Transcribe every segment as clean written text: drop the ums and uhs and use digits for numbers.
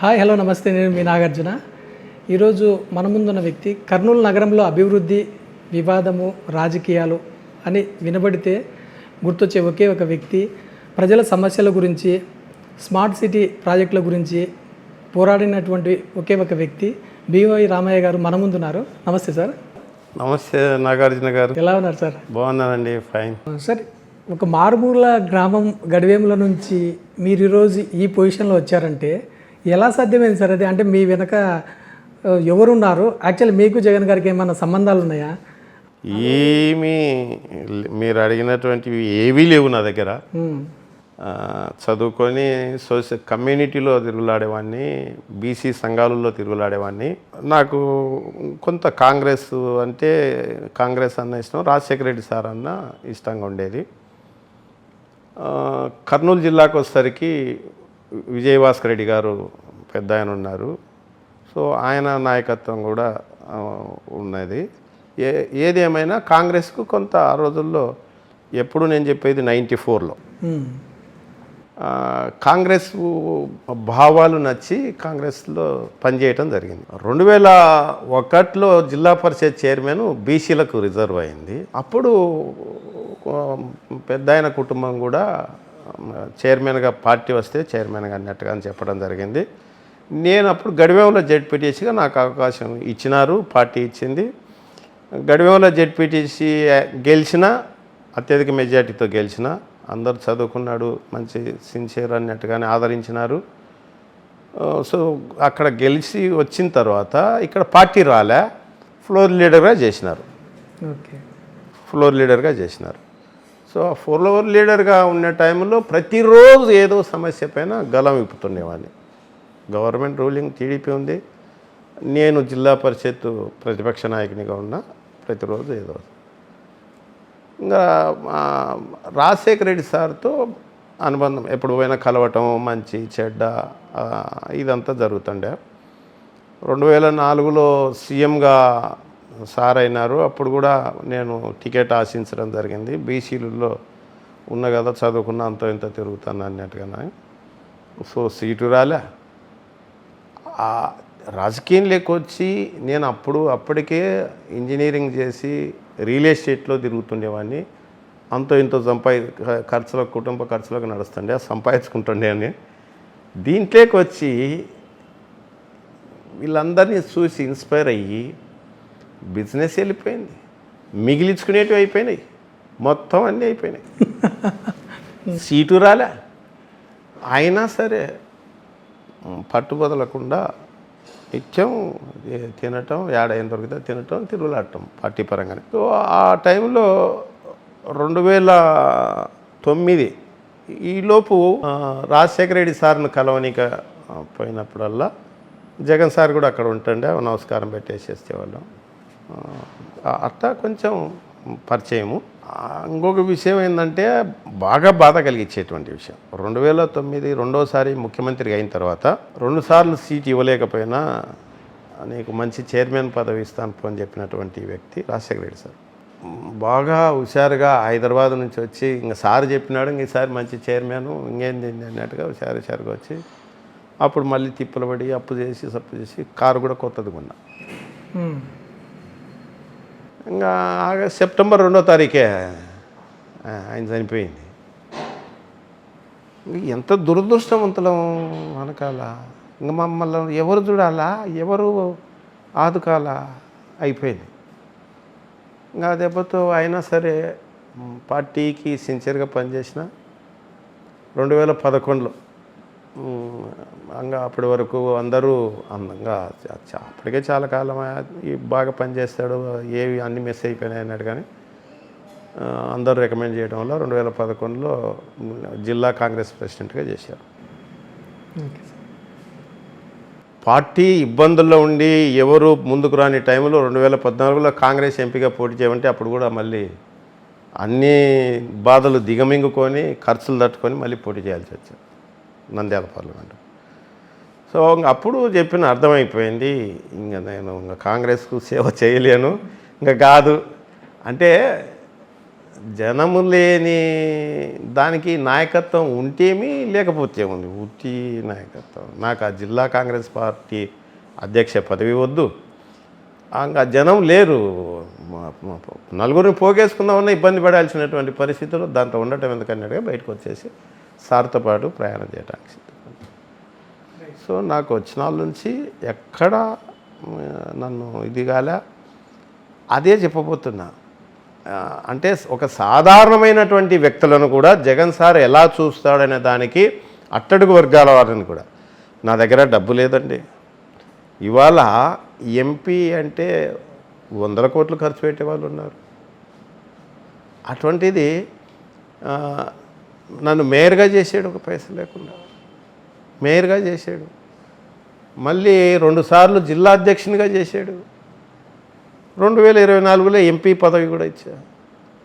Hi hello నమస్తే, నేను మీ నాగార్జున. ఈరోజు మన ముందున్న వ్యక్తి కర్నూలు నగరంలో అభివృద్ధి, వివాదము, రాజకీయాలు అని వినబడితే గుర్తొచ్చే ఒకే ఒక వ్యక్తి. ప్రజల సమస్యల గురించి, స్మార్ట్ సిటీ ప్రాజెక్టుల గురించి పోరాడినటువంటి ఒకే ఒక వ్యక్తి బివై రామయ్య గారు మన ముందున్నారు. నమస్తే సార్. నమస్తే నాగార్జున గారు. ఎలా ఉన్నారు సార్? బాగున్నానండి, ఫైన్. సార్, ఒక మారుమూల గ్రామం గడివేముల నుంచి మీరు ఈరోజు ఈ పొజిషన్లో వచ్చారంటే ఎలా సాధ్యమైంది సార్? అది అంటే మీ వెనక ఎవరున్నారు? యాక్చువల్లీ మీకు జగన్ గారికి ఏమైనా సంబంధాలు ఉన్నాయా? ఏమీ మీరు అడిగినటువంటివి ఏవీ లేవు నా దగ్గర. చదువుకొని కమ్యూనిటీలో తిరుగులాడేవాడిని, బీసీ సంఘాలలో తిరుగులాడేవాడిని. నాకు కొంత కాంగ్రెస్ అన్న ఇష్టం, రాజశేఖర రెడ్డి సార్ అన్న ఇష్టంగా ఉండేది. కర్నూలు జిల్లాకు వచ్చేసరికి విజయభాస్కర్ రెడ్డి గారు పెద్ద ఆయన ఉన్నారు. సో ఆయన నాయకత్వం కూడా ఉన్నది. ఏది ఏమైనా కాంగ్రెస్కు కొంత ఆ రోజుల్లో, ఎప్పుడు నేను చెప్పేది 94లో కాంగ్రెస్ భావాలు నచ్చి కాంగ్రెస్లో పనిచేయటం జరిగింది. 2001లో జిల్లా పరిషత్ చైర్మన్ బీసీలకు రిజర్వ్ అయింది. అప్పుడు పెద్ద ఆయన కుటుంబం కూడా చైర్మన్గా, పార్టీ వస్తే చైర్మన్గా అన్నట్టుగా అని చెప్పడం జరిగింది. నేను అప్పుడు గడివేముల జెడ్పీటీసీగా నాకు అవకాశం ఇచ్చినారు, పార్టీ ఇచ్చింది. గడివేముల జెడ్పీటీసీ గెలిచిన, అత్యధిక మెజార్టీతో గెలిచిన, అందరూ చదువుకున్నాడు, మంచి సిన్సియర్ అన్నట్టుగానే ఆదరించినారు. సో అక్కడ గెలిచి వచ్చిన తర్వాత ఇక్కడ పార్టీ రాలే, ఫ్లోర్ లీడర్గా చేసినారు. ఫ్లోర్ లీడర్గా చేసినారు. సో ఫ్లోర్ లీడర్గా ఉన్న టైంలో ప్రతిరోజు ఏదో సమస్య పైన గలం విప్పుతుండేవాడిని. గవర్నమెంట్ రూలింగ్ టీడీపీ ఉంది, నేను జిల్లా పరిషత్ ప్రతిపక్ష నాయకునిగా ఉన్నా. ప్రతిరోజు ఏదో ఇంకా రాజశేఖర రెడ్డి సార్తో అనుబంధం, ఎప్పుడు పోయినా కలవటం, మంచి చెడ్డ ఇదంతా జరుగుతుండే. 2004లో సీఎంగా సార్ అయినారు. అప్పుడు కూడా నేను టికెట్ ఆశించడం జరిగింది. బీసీలలో ఉన్న కదా, చదువుకున్న అంత ఇంత తిరుగుతాను అన్నట్టుగానే. సో సీటు రాలే. రాజకీయంలోకి వచ్చి నేను అప్పటికే ఇంజనీరింగ్ చేసి రియల్ ఎస్టేట్లో తిరుగుతుండేవాడిని. అంతో ఇంతో ఖర్చులకు, కుటుంబ ఖర్చులకు నడుస్తుండే, సంపాదించుకుంటుండే అని. దీంట్లోకి వచ్చి వీళ్ళందరినీ చూసి ఇన్స్పైర్ అయ్యి బిజినెస్ వెళ్ళిపోయింది, మిగిలించుకునేటివి అయిపోయినాయి, మొత్తం అన్నీ అయిపోయినాయి. సీటు రాలే. అయినా సరే పట్టుబదలకుండా నిత్యం తినటం, ఏడైన దొరికితే తినటం, తిరుగులాడటం పార్టీ పరంగానే. సో ఆ టైంలో 2009 ఈలోపు రాజశేఖర రెడ్డి సార్ను కలవనిక పోయినప్పుడల్లా జగన్ సార్ కూడా అక్కడ ఉంటుండే, నమస్కారం పెట్టేసేసేవాళ్ళం. అట్లా కొంచెం పరిచయము. ఇంకొక విషయం ఏంటంటే, బాగా బాధ కలిగించేటువంటి విషయం, 2009 రెండోసారి ముఖ్యమంత్రి అయిన తర్వాత 2 సార్లు సీట్ ఇవ్వలేకపోయినా నీకు మంచి చైర్మన్ పదవి ఇస్తాను అని చెప్పినటువంటి వ్యక్తి రాజశేఖర రెడ్డి సార్. బాగా హుషారుగా హైదరాబాద్ నుంచి వచ్చి, ఇంకా సార్ చెప్పినాడు, ఇంక ఈసారి మంచి చైర్మన్, ఇంకేంది అన్నట్టుగా హుషారుగా వచ్చి, అప్పుడు మళ్ళీ తిప్పలు పడి అప్పు చేసి కారు కూడా కొత్తది కొన్నా. ఇంకా సెప్టెంబర్ 2వ తారీఖే ఆయన చనిపోయింది. ఎంత దురదృష్టవంతులం అనకాల. ఇంకా మమ్మల్ని ఎవరు చూడాలా, ఎవరు ఆదుకాలా అయిపోయింది. ఇంకా దెబ్బతో అయినా సరే పార్టీకి సిన్సియర్గా పనిచేసిన. 2011లో ఇంకా అప్పటి వరకు అందరూ అందంగా, అప్పటికే చాలా కాలం బాగా పనిచేస్తాడు, ఏవి అన్ని మిస్ అయిపోయినాయి అన్నాడు. కానీ అందరూ రికమెండ్ చేయడం వల్ల 2011లో జిల్లా కాంగ్రెస్ ప్రెసిడెంట్గా చేశారు. పార్టీ ఇబ్బందుల్లో ఉండి ఎవరు ముందుకు రాని టైంలో 2014లో కాంగ్రెస్ ఎంపీగా పోటీ చేయమంటే అప్పుడు కూడా మళ్ళీ అన్ని బాధలు దిగమింగుకొని, ఖర్చులు తట్టుకొని మళ్ళీ పోటీ చేయాల్సి వచ్చింది నంద్యాల పార్లమెంటు. సో అప్పుడు చెప్పిన అర్థమైపోయింది, ఇంకా నేను కాంగ్రెస్కు సేవ చేయలేను, ఇంకా కాదు అంటే జనము లేని దానికి నాయకత్వం ఉంటేమి లేకపోతే ఉంది. ఉట్టి నాయకత్వం. నాకు ఆ జిల్లా కాంగ్రెస్ పార్టీ అధ్యక్ష పదవి వద్దు, ఇంకా జనం లేరు, నలుగురిని పోగేసుకుందామన్నా ఇబ్బంది పడాల్సినటువంటి పరిస్థితుల్లో దాంట్లో ఉండటం ఎందుకన్నట్టుగా బయటకు వచ్చేసి సార్తో పాటు ప్రయాణం చేయడానికి సిద్ధపడ్డాను. సో నాకు వచ్చిన వాళ్ళ నుంచి ఎక్కడ నన్ను ఇది కాలే. అదే చెప్పబోతున్నా, అంటే ఒక సాధారణమైనటువంటి వ్యక్తులను కూడా జగన్ సార్ ఎలా చూస్తాడనే దానికి అట్టడుగు వర్గాల వారిని కూడా, నా దగ్గర డబ్బు లేదండి, ఇవాళ ఎంపీ అంటే 100 కోట్లు ఖర్చు పెట్టే వాళ్ళు ఉన్నారు. అటువంటిది నన్ను మేయర్గా చేసాడు, ఒక పైస లేకుండా మేయర్గా చేశాడు. మళ్ళీ 2 సార్లు జిల్లా అధ్యక్షునిగా చేశాడు. 2024లో ఎంపీ పదవి కూడా ఇచ్చా.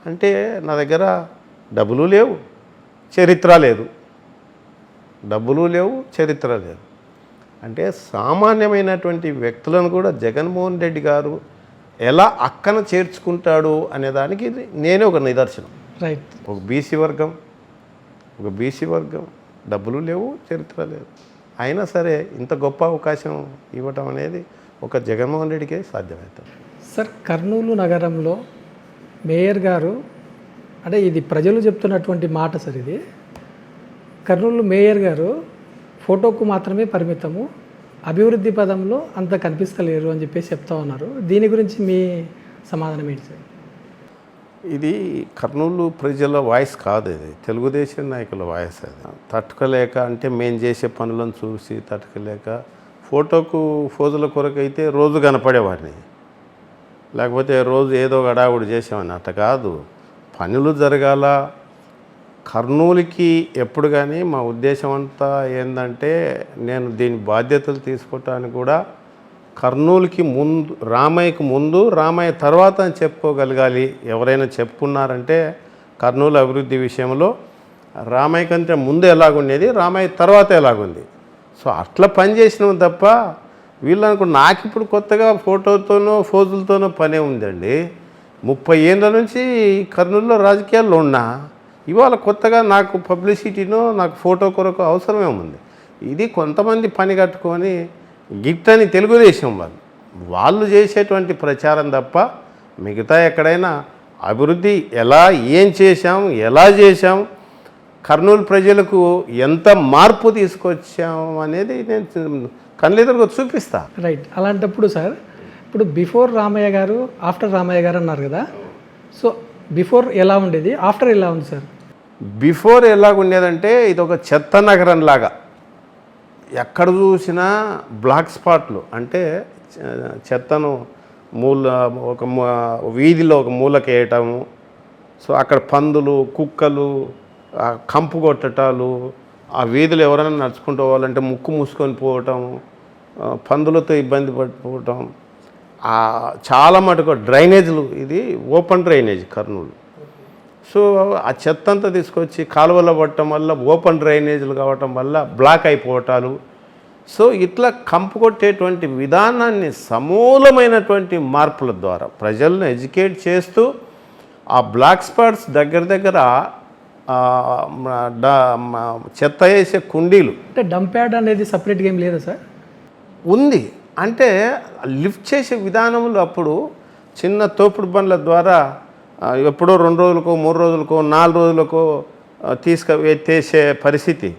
అంటే నా దగ్గర డబ్బులు లేవు, చరిత్ర లేదు. డబ్బులు లేవు, చరిత్ర లేదు. అంటే సామాన్యమైనటువంటి వ్యక్తులను కూడా జగన్మోహన్ రెడ్డి గారు ఎలా అక్కన చేర్చుకుంటాడు అనే దానికి నేనే ఒక నిదర్శనం. రైట్. ఒక బీసీ వర్గం డబ్బులు లేవు, చరిత్ర లేదు. అయినా సరే ఇంత గొప్ప అవకాశం ఇవ్వటం అనేది ఒక జగన్మోహన్ రెడ్డికే సాధ్యమవుతుంది. సార్, కర్నూలు నగరంలో మేయర్ గారు, అంటే ఇది ప్రజలు చెప్తున్నటువంటి మాట సార్, ఇది కర్నూలు మేయర్ గారు ఫోటోకు మాత్రమే పరిమితము, అభివృద్ధి పదంలో అంత కనిపిస్తలేరు అని చెప్పేసి చెప్తా ఉన్నారు. దీని గురించి మీ సమాధానం ఏంటి సార్? ఇది కర్నూలు ప్రజల వాయిస్ కాదు, ఇది తెలుగుదేశం నాయకుల వాయిస్. అది తట్టుకోలేక, అంటే మేము చేసే పనులను చూసి తట్టుకోలేక ఫోజుల కొరకైతే రోజు కనపడేవాడిని, లేకపోతే రోజు ఏదో గడావుడు చేసేవాడిని. అట్ట కాదు, పనులు జరగాల. కర్నూలుకి ఎప్పుడు కానీ మా ఉద్దేశం అంతా ఏంటంటే, నేను దీని బాధ్యతలు తీసుకోవటానికి కూడా కర్నూలుకి ముందు, రామయ్యకు ముందు రామయ్య తర్వాత అని చెప్పుకోగలగాలి. ఎవరైనా చెప్పుకున్నారంటే కర్నూలు అభివృద్ధి విషయంలో రామయ్య కంటే ముందు ఎలాగుండేది, రామయ్య తర్వాత ఎలాగుంది. సో అట్లా పనిచేసినాం తప్ప వీళ్ళనుకో నాకు ఇప్పుడు కొత్తగా ఫోటోతోనో ఫోజులతోనో పనే ఉందండి. 30 ఏళ్ళ నుంచి కర్నూలులో రాజకీయాల్లో ఉన్నా, ఇవాళ కొత్తగా నాకు పబ్లిసిటీనో నాకు ఫోటో కొరకు అవసరమే ఉంది. ఇది కొంతమంది పని కట్టుకొని గిట్టని తెలుగుదేశం వాళ్ళు చేసేటువంటి ప్రచారం తప్ప మిగతా ఎక్కడైనా అభివృద్ధి ఏం చేశాం, కర్నూలు ప్రజలకు ఎంత మార్పు తీసుకొచ్చాం అనేది నేను కళ్ళెదురుగా చూపిస్తా. రైట్. అలాంటప్పుడు సార్, ఇప్పుడు బిఫోర్ రామయ్య గారు, ఆఫ్టర్ రామయ్య గారు అన్నారు కదా, సో బిఫోర్ ఎలా ఉండేది, ఆఫ్టర్ ఎలా ఉంది సార్? బిఫోర్ ఎలాగుండేదంటే ఇది ఒక చెత్త నగరం లాగా, ఎక్కడ చూసినా బ్లాక్ స్పాట్లు, అంటే చెత్తను ఒక వీధిలో ఒక మూలకి వేయటము. సో అక్కడ పందులు, కుక్కలు, కంపు కొట్టటాలు, ఆ వీధులు ఎవరైనా నడుచుకుంటూ పోవాలంటే ముక్కు మూసుకొని పోవటం, పందులతో ఇబ్బంది పడిపోవటం, చాలా మటుకు డ్రైనేజీలు, ఇది ఓపెన్ డ్రైనేజ్ కర్నూలు. సో ఆ చెత్త అంతా తీసుకొచ్చి కాలువలో పట్టడం వల్ల ఓపెన్ డ్రైనేజీలు కావటం వల్ల బ్లాక్ అయిపోవటాలు. సో ఇట్లా కంపు కొట్టేటువంటి విధానాన్ని సమూలమైనటువంటి మార్పుల ద్వారా ప్రజలను ఎడ్యుకేట్ చేస్తూ ఆ బ్లాక్ స్పాట్స్ దగ్గర చెత్త వేసే కుండీలు, అంటే డంప్ యార్డ్ అనేది సపరేట్గా ఏం లేదా సార్? ఉంది. అంటే లిఫ్ట్ చేసే విధానంలో అప్పుడు చిన్న తోపుడు బండ్ల ద్వారా ఎప్పుడో 2 రోజులకో 3 రోజులకో 4 రోజులకో తీసుకెత్తేసే పరిస్థితి.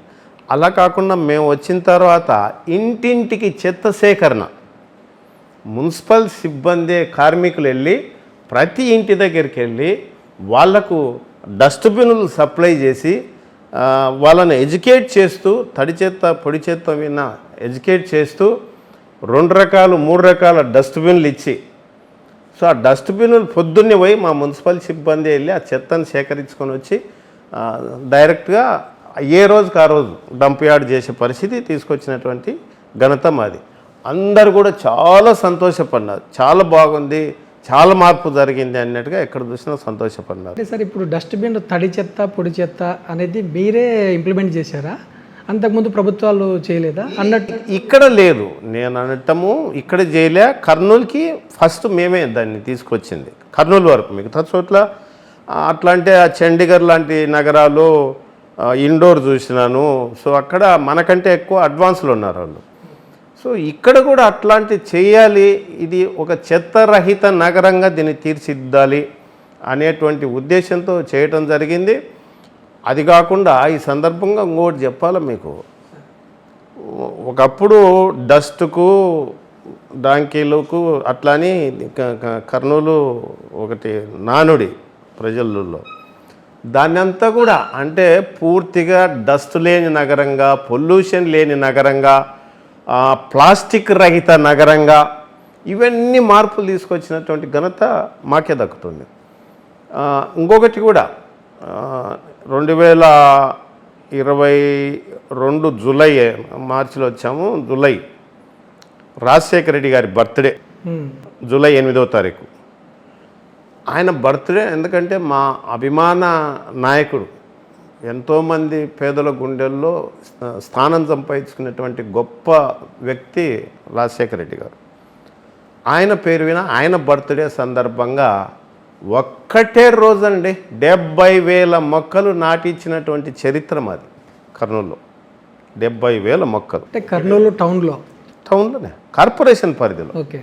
అలా కాకుండా మేము వచ్చిన తర్వాత ఇంటింటికి చెత్త సేకరణ, మున్సిపల్ సిబ్బంది కార్మికులు వెళ్ళి ప్రతి ఇంటి దగ్గరికి వెళ్ళి వాళ్లకు డస్ట్బిన్లు సప్లై చేసి వాళ్ళని ఎడ్యుకేట్ చేస్తూ, తడి చెత్త పొడి చెత్త విన్న ఎడ్యుకేట్ చేస్తూ 2 రకాలు 3 రకాల డస్ట్బిన్లు ఇచ్చి, సో ఆ డస్ట్బిన్లు పొద్దున్నే పోయి మా మున్సిపల్ సిబ్బంది వెళ్ళి ఆ చెత్తను సేకరించుకొని వచ్చి డైరెక్ట్గా ఏ రోజుకి ఆ రోజు డంప్ యార్డ్ చేసే పరిస్థితి తీసుకొచ్చినటువంటి ఘనత మాది. అందరు కూడా చాలా సంతోషపడినారు, చాలా బాగుంది, చాలా మార్పు జరిగింది అన్నట్టుగా ఎక్కడ చూసినా సంతోషపడినారు. అంటే సార్, ఇప్పుడు డస్ట్బిన్ తడి చెత్త పొడి చెత్త అనేది మీరే ఇంప్లిమెంట్ చేశారా? అంతకుముందు ప్రభుత్వాలు చేయలేదా అన్నట్టు? ఇక్కడ లేదు, నేను అనటము ఇక్కడ చేయలే. కర్నూలుకి ఫస్ట్ మేమే దాన్ని తీసుకొచ్చింది, కర్నూలు వరకు. మిగతా చోట్ల అట్లాంటి ఆ చండీగఢ్ లాంటి నగరాలు ఇండోర్ చూసినాను. సో అక్కడ మనకంటే ఎక్కువ అడ్వాన్స్లో ఉన్నారు వాళ్ళు. సో ఇక్కడ కూడా అట్లాంటి చేయాలి, ఇది ఒక చెత్తరహిత నగరంగా దీన్ని తీర్చిదిద్దాలి అనేటువంటి ఉద్దేశంతో చేయటం జరిగింది. అది కాకుండా ఈ సందర్భంగా ఇంకోటి చెప్పాలి మీకు, ఒకప్పుడు డస్ట్కు డాంకీలకు అట్లాని కర్నూలు ఒకటి నానుడి ప్రజలలో, దాన్ని అంతా కూడా అంటే పూర్తిగా డస్ట్ లేని నగరంగా, పొల్యూషన్ లేని నగరంగా, ప్లాస్టిక్ రహిత నగరంగా ఇవన్నీ మార్పులు తీసుకొచ్చినటువంటి ఘనత మాకే దక్కుతుంది. ఇంకొకటి కూడా 2022 జూలై, మార్చిలో వచ్చాము, జూలై రాజశేఖర రెడ్డి గారి బర్త్డే జూలై 8వ తారీఖు. ఆయన బర్త్డే ఎందుకంటే మా అభిమాన నాయకుడు, ఎంతోమంది పేదల గుండెల్లో స్థానం సంపాదించుకున్నటువంటి గొప్ప వ్యక్తి రాజశేఖర రెడ్డి గారు. ఆయన పేరు విన ఆయన బర్త్డే సందర్భంగా ఒక్కటే రోజండి 70,000 మొక్కలు నాటించినటువంటి చరిత్ర మాది కర్నూలులో. 70,000 మొక్కలు అంటే కర్నూలు టౌన్లోనే కార్పొరేషన్ పరిధిలో, ఓకే,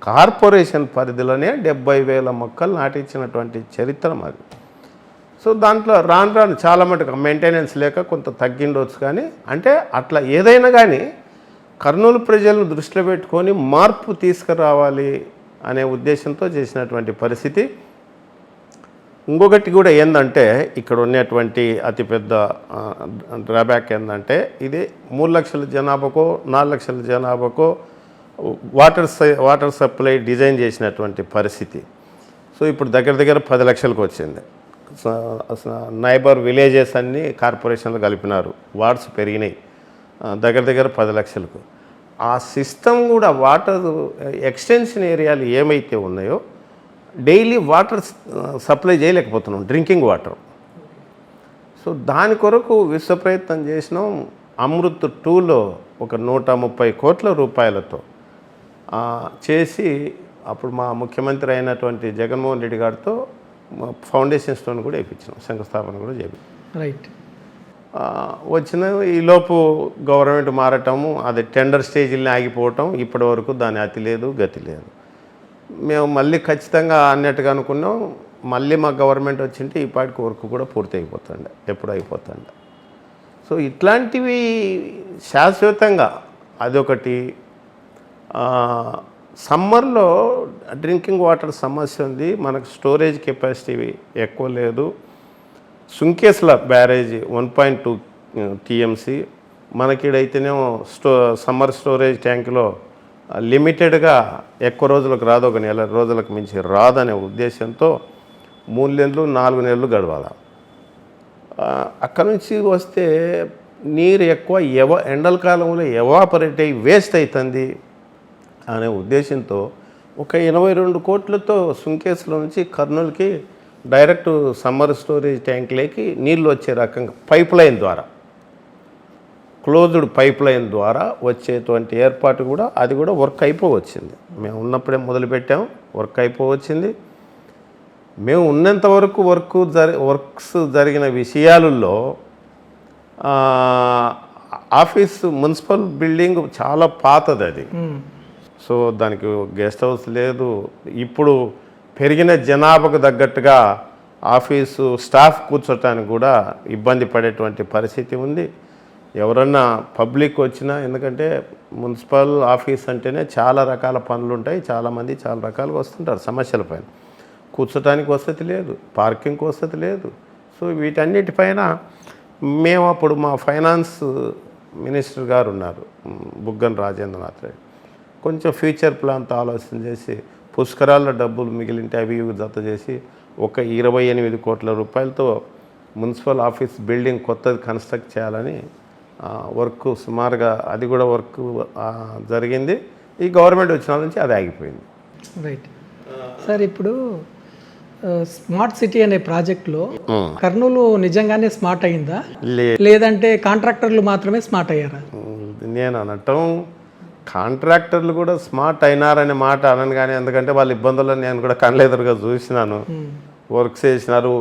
కార్పొరేషన్ పరిధిలోనే 70,000 మొక్కలు నాటించినటువంటి చరిత్ర మాది. సో దాంట్లో రాను రాను చాలా మటుకు మెయింటెనెన్స్ లేక కొంత తగ్గిండవచ్చు, కానీ అంటే అట్లా ఏదైనా కానీ కర్నూలు ప్రజలను దృష్టిలో పెట్టుకొని మార్పు తీసుకురావాలి అనే ఉద్దేశంతో చేసినటువంటి పరిస్థితి. ఇంకొకటి కూడా ఏంటంటే ఇక్కడ ఉన్నటువంటి అతిపెద్ద డ్రాబ్యాక్ ఏంటంటే, ఇది 3 లక్షల జనాభాకో 4 లక్షల జనాభాకో వాటర్ సప్లై డిజైన్ చేసినటువంటి పరిస్థితి. సో ఇప్పుడు దగ్గర దగ్గర 10 లక్షలకు వచ్చింది. నైబర్ విలేజెస్ అన్నీ కార్పొరేషన్లు కలిపినారు, వార్డ్స్ పెరిగినాయి దగ్గర దగ్గర 10 లక్షలకు. ఆ సిస్టమ్ కూడా వాటర్ ఎక్స్టెన్షన్ ఏరియాలు ఏమైతే ఉన్నాయో డైలీ వాటర్ సప్లై చేయలేకపోతున్నాం, డ్రింకింగ్ వాటర్. సో దాని కొరకు విశ్వ ప్రయత్నం చేసినాం. అమృత్ 2లో ఒక 130 కోట్ల రూపాయలతో చేసి అప్పుడు మా ముఖ్యమంత్రి అయినటువంటి జగన్మోహన్ రెడ్డి గారితో ఫౌండేషన్ స్టోన్ కూడా వేయించినాం, శంకుస్థాపన కూడా చేయాలి. రైట్. వచ్చిన ఈలోపు గవర్నమెంట్ మారటము, అది టెండర్ స్టేజ్ని ఆగిపోవటం, ఇప్పటి వరకు దాని అతి లేదు గతి లేదు. మేము మళ్ళీ ఖచ్చితంగా అన్నట్టుగా అనుకున్నాం, మళ్ళీ మా గవర్నమెంట్ వచ్చింటే ఈ పాటికి వర్క్ కూడా పూర్తి అయిపోతుండే, ఎప్పుడు అయిపోతుండే. సో ఇట్లాంటివి శాశ్వతంగా అదొకటి. సమ్మర్లో డ్రింకింగ్ వాటర్ సమస్య ఉంది, మనకు స్టోరేజ్ కెపాసిటీ ఎక్కువ లేదు. సుంకేస్ల బ్యారేజ్ 1.2 TMC, మనకిడైతేనేమో సమ్మర్ స్టోరేజ్ ట్యాంకులో లిమిటెడ్గా ఎక్కువ రోజులకు రాదు, ఒక నెల రోజులకు మించి రాదనే ఉద్దేశంతో 3 నెలలు 4 నెలలు గడవాలి. అక్కడ నుంచి వస్తే నీరు ఎక్కువ ఎండల కాలంలో ఎవాపరేట్ అయ్యి వేస్ట్ అవుతుంది అనే ఉద్దేశంతో ఒక 82 కోట్లతో సుంకేస్లో నుంచి కర్నూలుకి డైరెక్ట్ సమ్మర్ స్టోరేజ్ ట్యాంక్లోకి నీళ్ళు వచ్చే రకంగా పైప్ లైన్ ద్వారా, క్లోజ్డ్ పైప్ లైన్ ద్వారా వచ్చేటువంటి ఏర్పాటు కూడా, అది కూడా వర్క్ అయిపోవచ్చింది. మేము ఉన్నప్పుడే మొదలుపెట్టాము, వర్క్ అయిపోవచ్చింది. మేము ఉన్నంత వరకు వర్క్స్ జరిగిన విషయాలలో ఆఫీస్ మున్సిపల్ బిల్డింగ్ చాలా పాతది అది. సో దానికి గెస్ట్ హౌస్ లేదు. ఇప్పుడు పెరిగిన జనాభాకు తగ్గట్టుగా ఆఫీసు స్టాఫ్ కూర్చోటానికి కూడా ఇబ్బంది పడేటువంటి పరిస్థితి ఉంది. ఎవరన్నా పబ్లిక్ వచ్చినా, ఎందుకంటే మున్సిపల్ ఆఫీస్ అంటేనే చాలా రకాల పనులు ఉంటాయి, చాలామంది చాలా రకాలుగా వస్తుంటారు సమస్యలపైన. కూర్చోటానికి వసతి లేదు, పార్కింగ్కి వసతి లేదు. సో వీటన్నిటిపైన మేము అప్పుడు మా ఫైనాన్స్ మినిస్టర్ గారు ఉన్నారు, బుగ్గన రాజేంద్రనాథ్ రెడ్డి, కొంచెం ఫ్యూచర్ ప్లాన్తో ఆలోచన చేసి పుష్కరాల్లో డబ్బులు మిగిలింటే అవి జత చేసి ఒక 28 కోట్ల రూపాయలతో మున్సిపల్ ఆఫీస్ బిల్డింగ్ కొత్తది కన్స్ట్రక్ట్ చేయాలని వర్క్ సుమారుగా అది కూడా వర్క్ జరిగింది. ఈ గవర్నమెంట్ వచ్చిన నుంచి అది ఆగిపోయింది. Right sir. ఇప్పుడు స్మార్ట్ సిటీ అనే ప్రాజెక్టులో కర్నూలు నిజంగానే స్మార్ట్ అయిందా, లేదంటే కాంట్రాక్టర్లు మాత్రమే స్మార్ట్ అయ్యారా? నేను అనటం కాంట్రాక్టర్లు కూడా స్మార్ట్ అయినారనే మాట అనను, కానీ ఎందుకంటే వాళ్ళ ఇబ్బందులను నేను కూడా కళ్ళెదురుగా చూసినాను. వర్క్స్ చేసినారు.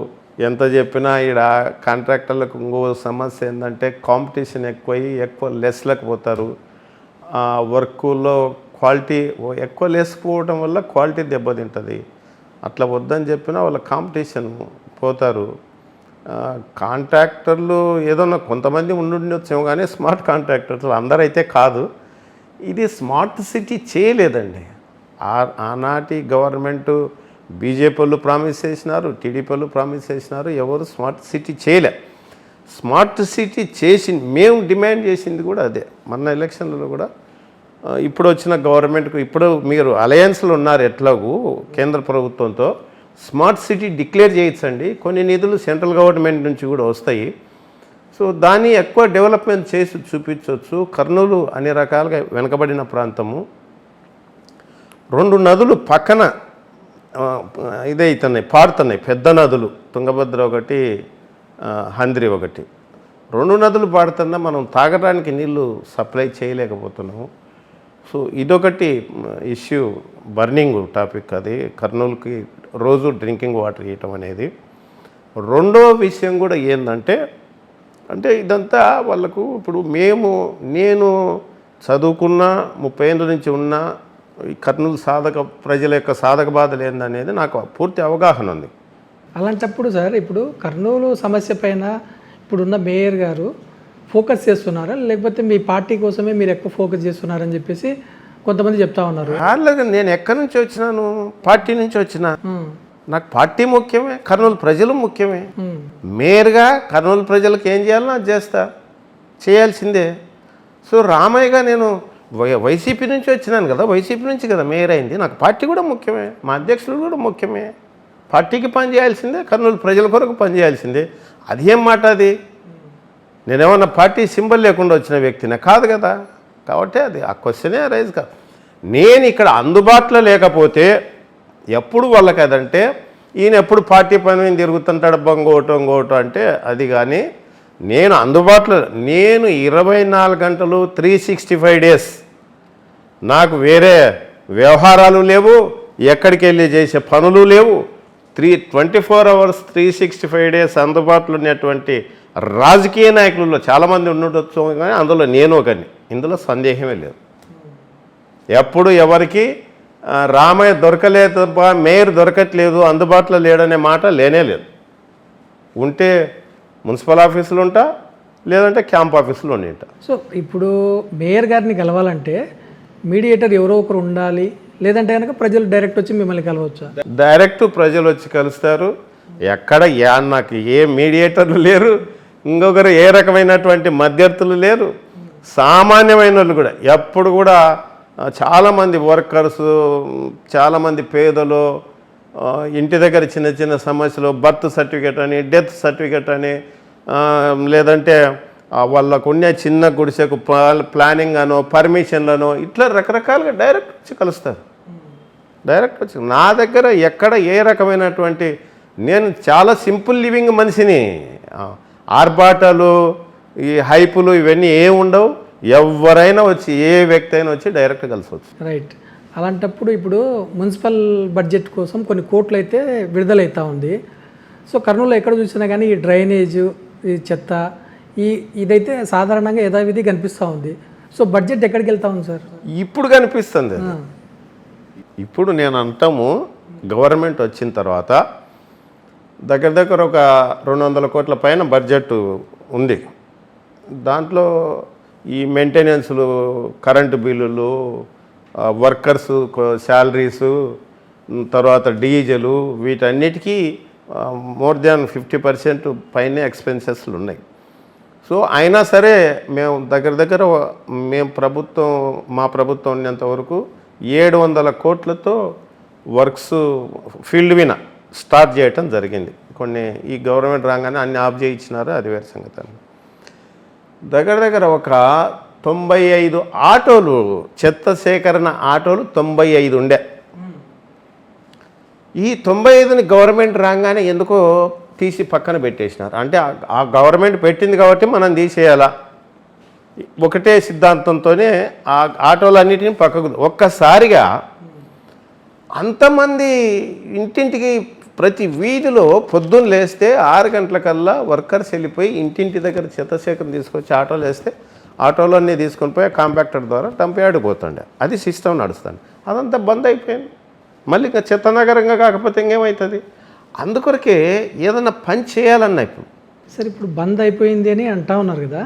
ఎంత చెప్పినా ఈడ కాంట్రాక్టర్లకు ఇంకో సమస్య ఏంటంటే కాంపిటీషన్ ఎక్కువ లెస్లకు పోతారు. వర్కుల్లో క్వాలిటీ ఎక్కువ లేకపోవడం వల్ల క్వాలిటీ దెబ్బతింటుంది. అట్లా వద్దని చెప్పినా వాళ్ళ కాంపిటీషన్ పోతారు. కాంట్రాక్టర్లు ఏదన్నా కొంతమంది ఉండొచ్చేమో కానీ స్మార్ట్ కాంట్రాక్టర్లు అందరైతే కాదు. ఇది స్మార్ట్ సిటీ చేయలేదండి. ఆనాటి గవర్నమెంటు బీజేపీ వాళ్ళు ప్రామిస్ చేసినారు, టీడీపీ వాళ్ళు ప్రామిస్ చేసినారు, ఎవరు స్మార్ట్ సిటీ చేయలే. స్మార్ట్ సిటీ మేము డిమాండ్ చేసింది కూడా అదే. మొన్న ఎలక్షన్లలో కూడా ఇప్పుడు వచ్చిన గవర్నమెంట్కు ఇప్పుడు మీరు అలయన్స్లో ఉన్నారు, ఎట్లాగూ కేంద్ర ప్రభుత్వంతో స్మార్ట్ సిటీ డిక్లేర్ చేయొచ్చండి. కొన్ని నిధులు సెంట్రల్ గవర్నమెంట్ నుంచి కూడా వస్తాయి. సో దాన్ని ఎక్కువ డెవలప్మెంట్ చేసి చూపించవచ్చు. కర్నూలు అన్ని రకాలుగా వెనుకబడిన ప్రాంతము. 2 నదులు పక్కన ఇదైతున్నాయి, పారుతున్నాయి, పెద్ద నదులు. తుంగభద్ర ఒకటి, హంద్రి ఒకటి. 2 నదులు పాడుతున్నా మనం తాగడానికి నీళ్లు సప్లై చేయలేకపోతున్నాము. సో ఇదొకటి ఇష్యూ, బర్నింగ్ టాపిక్. అది కర్నూలుకి రోజు డ్రింకింగ్ వాటర్ ఇవ్వటం అనేది. రెండో విషయం కూడా ఏంటంటే ఇదంతా వాళ్ళకు ఇప్పుడు నేను చదువుకున్న 30 ఏళ్ళ నుంచి ఉన్న ఈ కర్నూలు ప్రజల యొక్క సాధక బాధలు ఏందనేది నాకు పూర్తి అవగాహన ఉంది. అలాంటప్పుడు సార్, ఇప్పుడు కర్నూలు సమస్య పైన ఇప్పుడున్న మేయర్ గారు ఫోకస్ చేస్తున్నారా, లేకపోతే మీ పార్టీ కోసమే మీరు ఎక్కువ ఫోకస్ చేస్తున్నారని చెప్పేసి కొంతమంది చెప్తా ఉన్నారు. అలాగే నేను ఎక్కడి నుంచి వచ్చినాను, పార్టీ నుంచి వచ్చినా. నాకు పార్టీ ముఖ్యమే, కర్నూలు ప్రజలు ముఖ్యమే. మేయర్గా కర్నూలు ప్రజలకు ఏం చేయాలో అది చేయాల్సిందే. సో రామయ్యగా నేను వైసీపీ నుంచి వచ్చినాను కదా, వైసీపీ నుంచి కదా మేయర్ అయింది. నాకు పార్టీ కూడా ముఖ్యమే, మా అధ్యక్షులు కూడా ముఖ్యమే. పార్టీకి పనిచేయాల్సిందే, కర్నూలు ప్రజల కొరకు పనిచేయాల్సిందే. అది ఏం మాట అది? నేనేమన్నా పార్టీ సింబల్ లేకుండా వచ్చిన వ్యక్తినే కాదు కదా. కాబట్టి అది ఆ క్వశ్చనే రైజ్ కాదు. నేను ఇక్కడ అందుబాటులో లేకపోతే ఎప్పుడు వాళ్ళకి అదంటే ఈయన ఎప్పుడు పార్టీ పని మీద తిరుగుతుంటాడు, ఇంకోటో అంటే అది. కానీ నేను అందుబాటులో, నేను 24 గంటలు 365 డేస్ నాకు వేరే వ్యవహారాలు లేవు, ఎక్కడికి వెళ్ళి చేసే పనులు లేవు. 24 hours 365 డేస్ అందుబాటులో ఉన్నటువంటి రాజకీయ నాయకులలో చాలామంది ఉండొచ్చు, కానీ అందులో నేను ఒకని, ఇందులో సందేహమే లేదు. ఎప్పుడు ఎవరికి రామయ్య దొరకలేదు, మేయర్ దొరకట్లేదు, అందుబాటులో లేడనే మాట లేనే లేదు. ఉంటే మున్సిపల్ ఆఫీసులు ఉంటా, లేదంటే క్యాంప్ ఆఫీసులో ఉంటా. సో ఇప్పుడు మేయర్ గారిని కలవాలంటే మీడియేటర్ ఎవరో ఒకరు ఉండాలి, లేదంటే కనుక ప్రజలు డైరెక్ట్ వచ్చి మిమ్మల్ని కలవచ్చా? డైరెక్ట్ ప్రజలు వచ్చి కలుస్తారు. ఎక్కడ నాకు ఏ మీడియేటర్లు లేరు, ఇంకొకరు ఏ రకమైనటువంటి మధ్యర్థులు లేరు. సామాన్యమైన వాళ్ళు కూడా ఎప్పుడు కూడా చాలామంది వర్కర్స్, చాలామంది పేదలు ఇంటి దగ్గర చిన్న చిన్న సమస్యలు, బర్త్ సర్టిఫికేట్ అని, డెత్ సర్టిఫికేట్ అని, లేదంటే వాళ్ళకు ఉన్న చిన్న గుడిసెకు ప్లానింగ్ అనో పర్మిషన్లనో ఇట్లా రకరకాలుగా డైరెక్ట్ వచ్చి కలుస్తారు. డైరెక్ట్ వచ్చి నా దగ్గర ఎక్కడ ఏ రకమైనటువంటి, నేను చాలా సింపుల్ లివింగ్ మనిషిని. ఆర్భాటాలు, ఈ హైపులు ఇవన్నీ ఏమి ఉండవు. ఎవరైనా వచ్చి, ఏ వ్యక్తి అయినా వచ్చి డైరెక్ట్ కలిసవచ్చు. రైట్. అలాంటప్పుడు ఇప్పుడు మున్సిపల్ బడ్జెట్ కోసం కొన్ని కోట్లు అయితే విడుదలవుతూ ఉంది. సో కర్నూలులో ఎక్కడ చూసినా కానీ ఈ డ్రైనేజ్, ఈ చెత్త, ఇదైతే సాధారణంగా యథావిధి కనిపిస్తూ ఉంది. సో బడ్జెట్ ఎక్కడికి వెళ్తా ఉంది సార్? ఇప్పుడు కనిపిస్తుంది. ఇప్పుడు నేను అంటాము, గవర్నమెంట్ వచ్చిన తర్వాత దగ్గర ఒక 200 కోట్ల పైన బడ్జెట్ ఉంది. దాంట్లో ఈ మెయింటెనెన్స్లు, కరెంటు బిల్లులు, వర్కర్స్ శాలరీసు, తర్వాత డీజిలు, వీటన్నిటికీ మోర్ దాన్ 50% పైనే ఎక్స్పెన్సెస్లు ఉన్నాయి. సో అయినా సరే మేము దగ్గర మా ప్రభుత్వం ఉన్నంత వరకు 700 కోట్లతో వర్క్స్ ఫీల్డ్ విన స్టార్ట్ చేయటం జరిగింది. కొన్ని ఈ గవర్నమెంట్ రాగానే అన్ని ఆఫ్ చేయించినారు, అది వేరే సంగతి. దగ్గర ఒక 95 ఆటోలు, చెత్త సేకరణ ఆటోలు 95 ఉండే. ఈ 95ని గవర్నమెంట్ రాగానే ఎందుకో తీసి పక్కన పెట్టేసినారు. అంటే ఆ గవర్నమెంట్ పెట్టింది కాబట్టి మనం తీసేయాలా, ఒకటే సిద్ధాంతంతోనే ఆ ఆటోలన్నిటిని పక్కకు. ఒక్కసారిగా అంతమంది ఇంటింటికి ప్రతి వీధిలో పొద్దున్న లేస్తే 6 గంటలకల్లా వర్కర్స్ వెళ్ళిపోయి ఇంటింటి దగ్గర చెత్తసేకరణ తీసుకొచ్చి ఆటోలు వేస్తే ఆటోలన్నీ తీసుకొని పోయి కాంపాక్టర్ ద్వారా డంప్యార్డ్కి పోతుండే. అది సిస్టమ్ నడుస్తుంది. అదంతా బంద్ అయిపోయింది. మళ్ళీ ఇంకా చెత్త నగరంగా కాకపోతే ఇంకేమవుతుంది? అందుకొరకే ఏదన్నా పని చేయాలన్నా ఇప్పుడు సార్ ఇప్పుడు బంద్ అయిపోయింది అని అంటా ఉన్నారు కదా,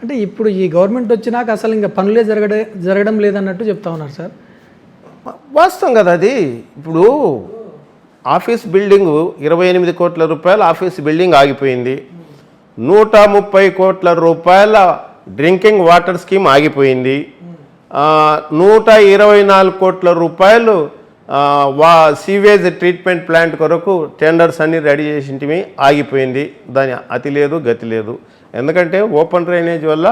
అంటే ఇప్పుడు ఈ గవర్నమెంట్ వచ్చినాక అసలు ఇంకా పనులే జరగడం లేదన్నట్టు చెప్తా ఉన్నారు సార్. వాస్తవం కదా అది. ఇప్పుడు ఆఫీస్ బిల్డింగు 28 కోట్ల రూపాయల ఆఫీస్ బిల్డింగ్ ఆగిపోయింది. 130 కోట్ల రూపాయల డ్రింకింగ్ వాటర్ స్కీమ్ ఆగిపోయింది. 124 కోట్ల రూపాయలు సీవేజ్ ట్రీట్మెంట్ ప్లాంట్ కొరకు టెండర్స్ అన్నీ రెడీ చేసింటివి, ఆగిపోయింది. దాని అతి లేదు గతి లేదు. ఎందుకంటే ఓపెన్ డ్రైనేజ్ వల్ల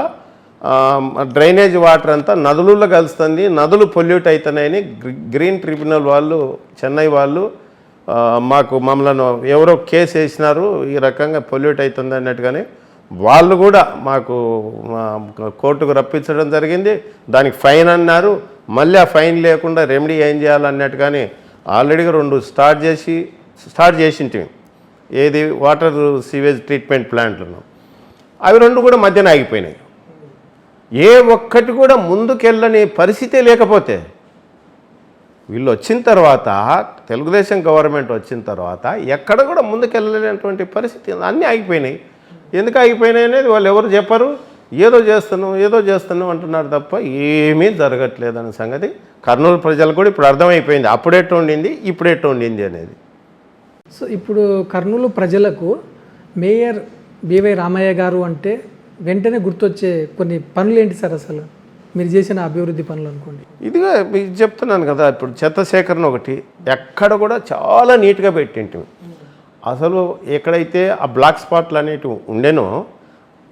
డ్రైనేజ్ వాటర్ అంతా నదులలో కలుస్తుంది, నదులు పొల్యూట్ అవుతున్నాయని గ్రీన్ ట్రిబ్యునల్ వాళ్ళు, చెన్నై వాళ్ళు మమ్మల్ని ఎవరో కేసు వేసినారు, ఈ రకంగా పొల్యూట్ అవుతుంది అన్నట్టుగానే వాళ్ళు కూడా మాకు కోర్టుకు రప్పించడం జరిగింది. దానికి ఫైన్ అన్నారు. మళ్ళీ ఆ ఫైన్ లేకుండా రెమెడీ ఏం చేయాలన్నట్టుగానే ఆల్రెడీగా 2 స్టార్ట్ చేసింటివి. ఏది వాటర్ సీవేజ్ ట్రీట్మెంట్ ప్లాంట్లను. అవి 2 కూడా మధ్యన ఆగిపోయినాయి. ఏ ఒక్కటి కూడా ముందుకెళ్ళని పరిస్థితే లేకపోతే వీళ్ళు వచ్చిన తర్వాత, తెలుగుదేశం గవర్నమెంట్ వచ్చిన తర్వాత ఎక్కడ కూడా ముందుకెళ్ళలేనటువంటి పరిస్థితి, అన్నీ ఆగిపోయినాయి. ఎందుకు ఆగిపోయినాయి అనేది వాళ్ళు ఎవరు చెప్పరు. ఏదో చేస్తున్నాం అంటున్నారు తప్ప ఏమీ జరగట్లేదనే సంగతి కర్నూలు ప్రజలకు కూడా ఇప్పుడు అర్థమైపోయింది. అప్పుడెట్టు ఉండింది, ఇప్పుడెట్టు ఉండింది అనేది. సో ఇప్పుడు కర్నూలు ప్రజలకు మేయర్ బివై రామయ్య గారు అంటే వెంటనే గుర్తొచ్చే కొన్ని పనులు ఏంటి సార్? అసలు మీరు చేసిన అభివృద్ధి పనులు అనుకోండి. ఇదిగా మీకు చెప్తున్నాను కదా, ఇప్పుడు చెత్త సేకరణ ఒకటి ఎక్కడ కూడా చాలా నీట్గా పెట్టింటి. అసలు ఎక్కడైతే ఆ బ్లాక్ స్పాట్లు అనేటివి ఉండేనో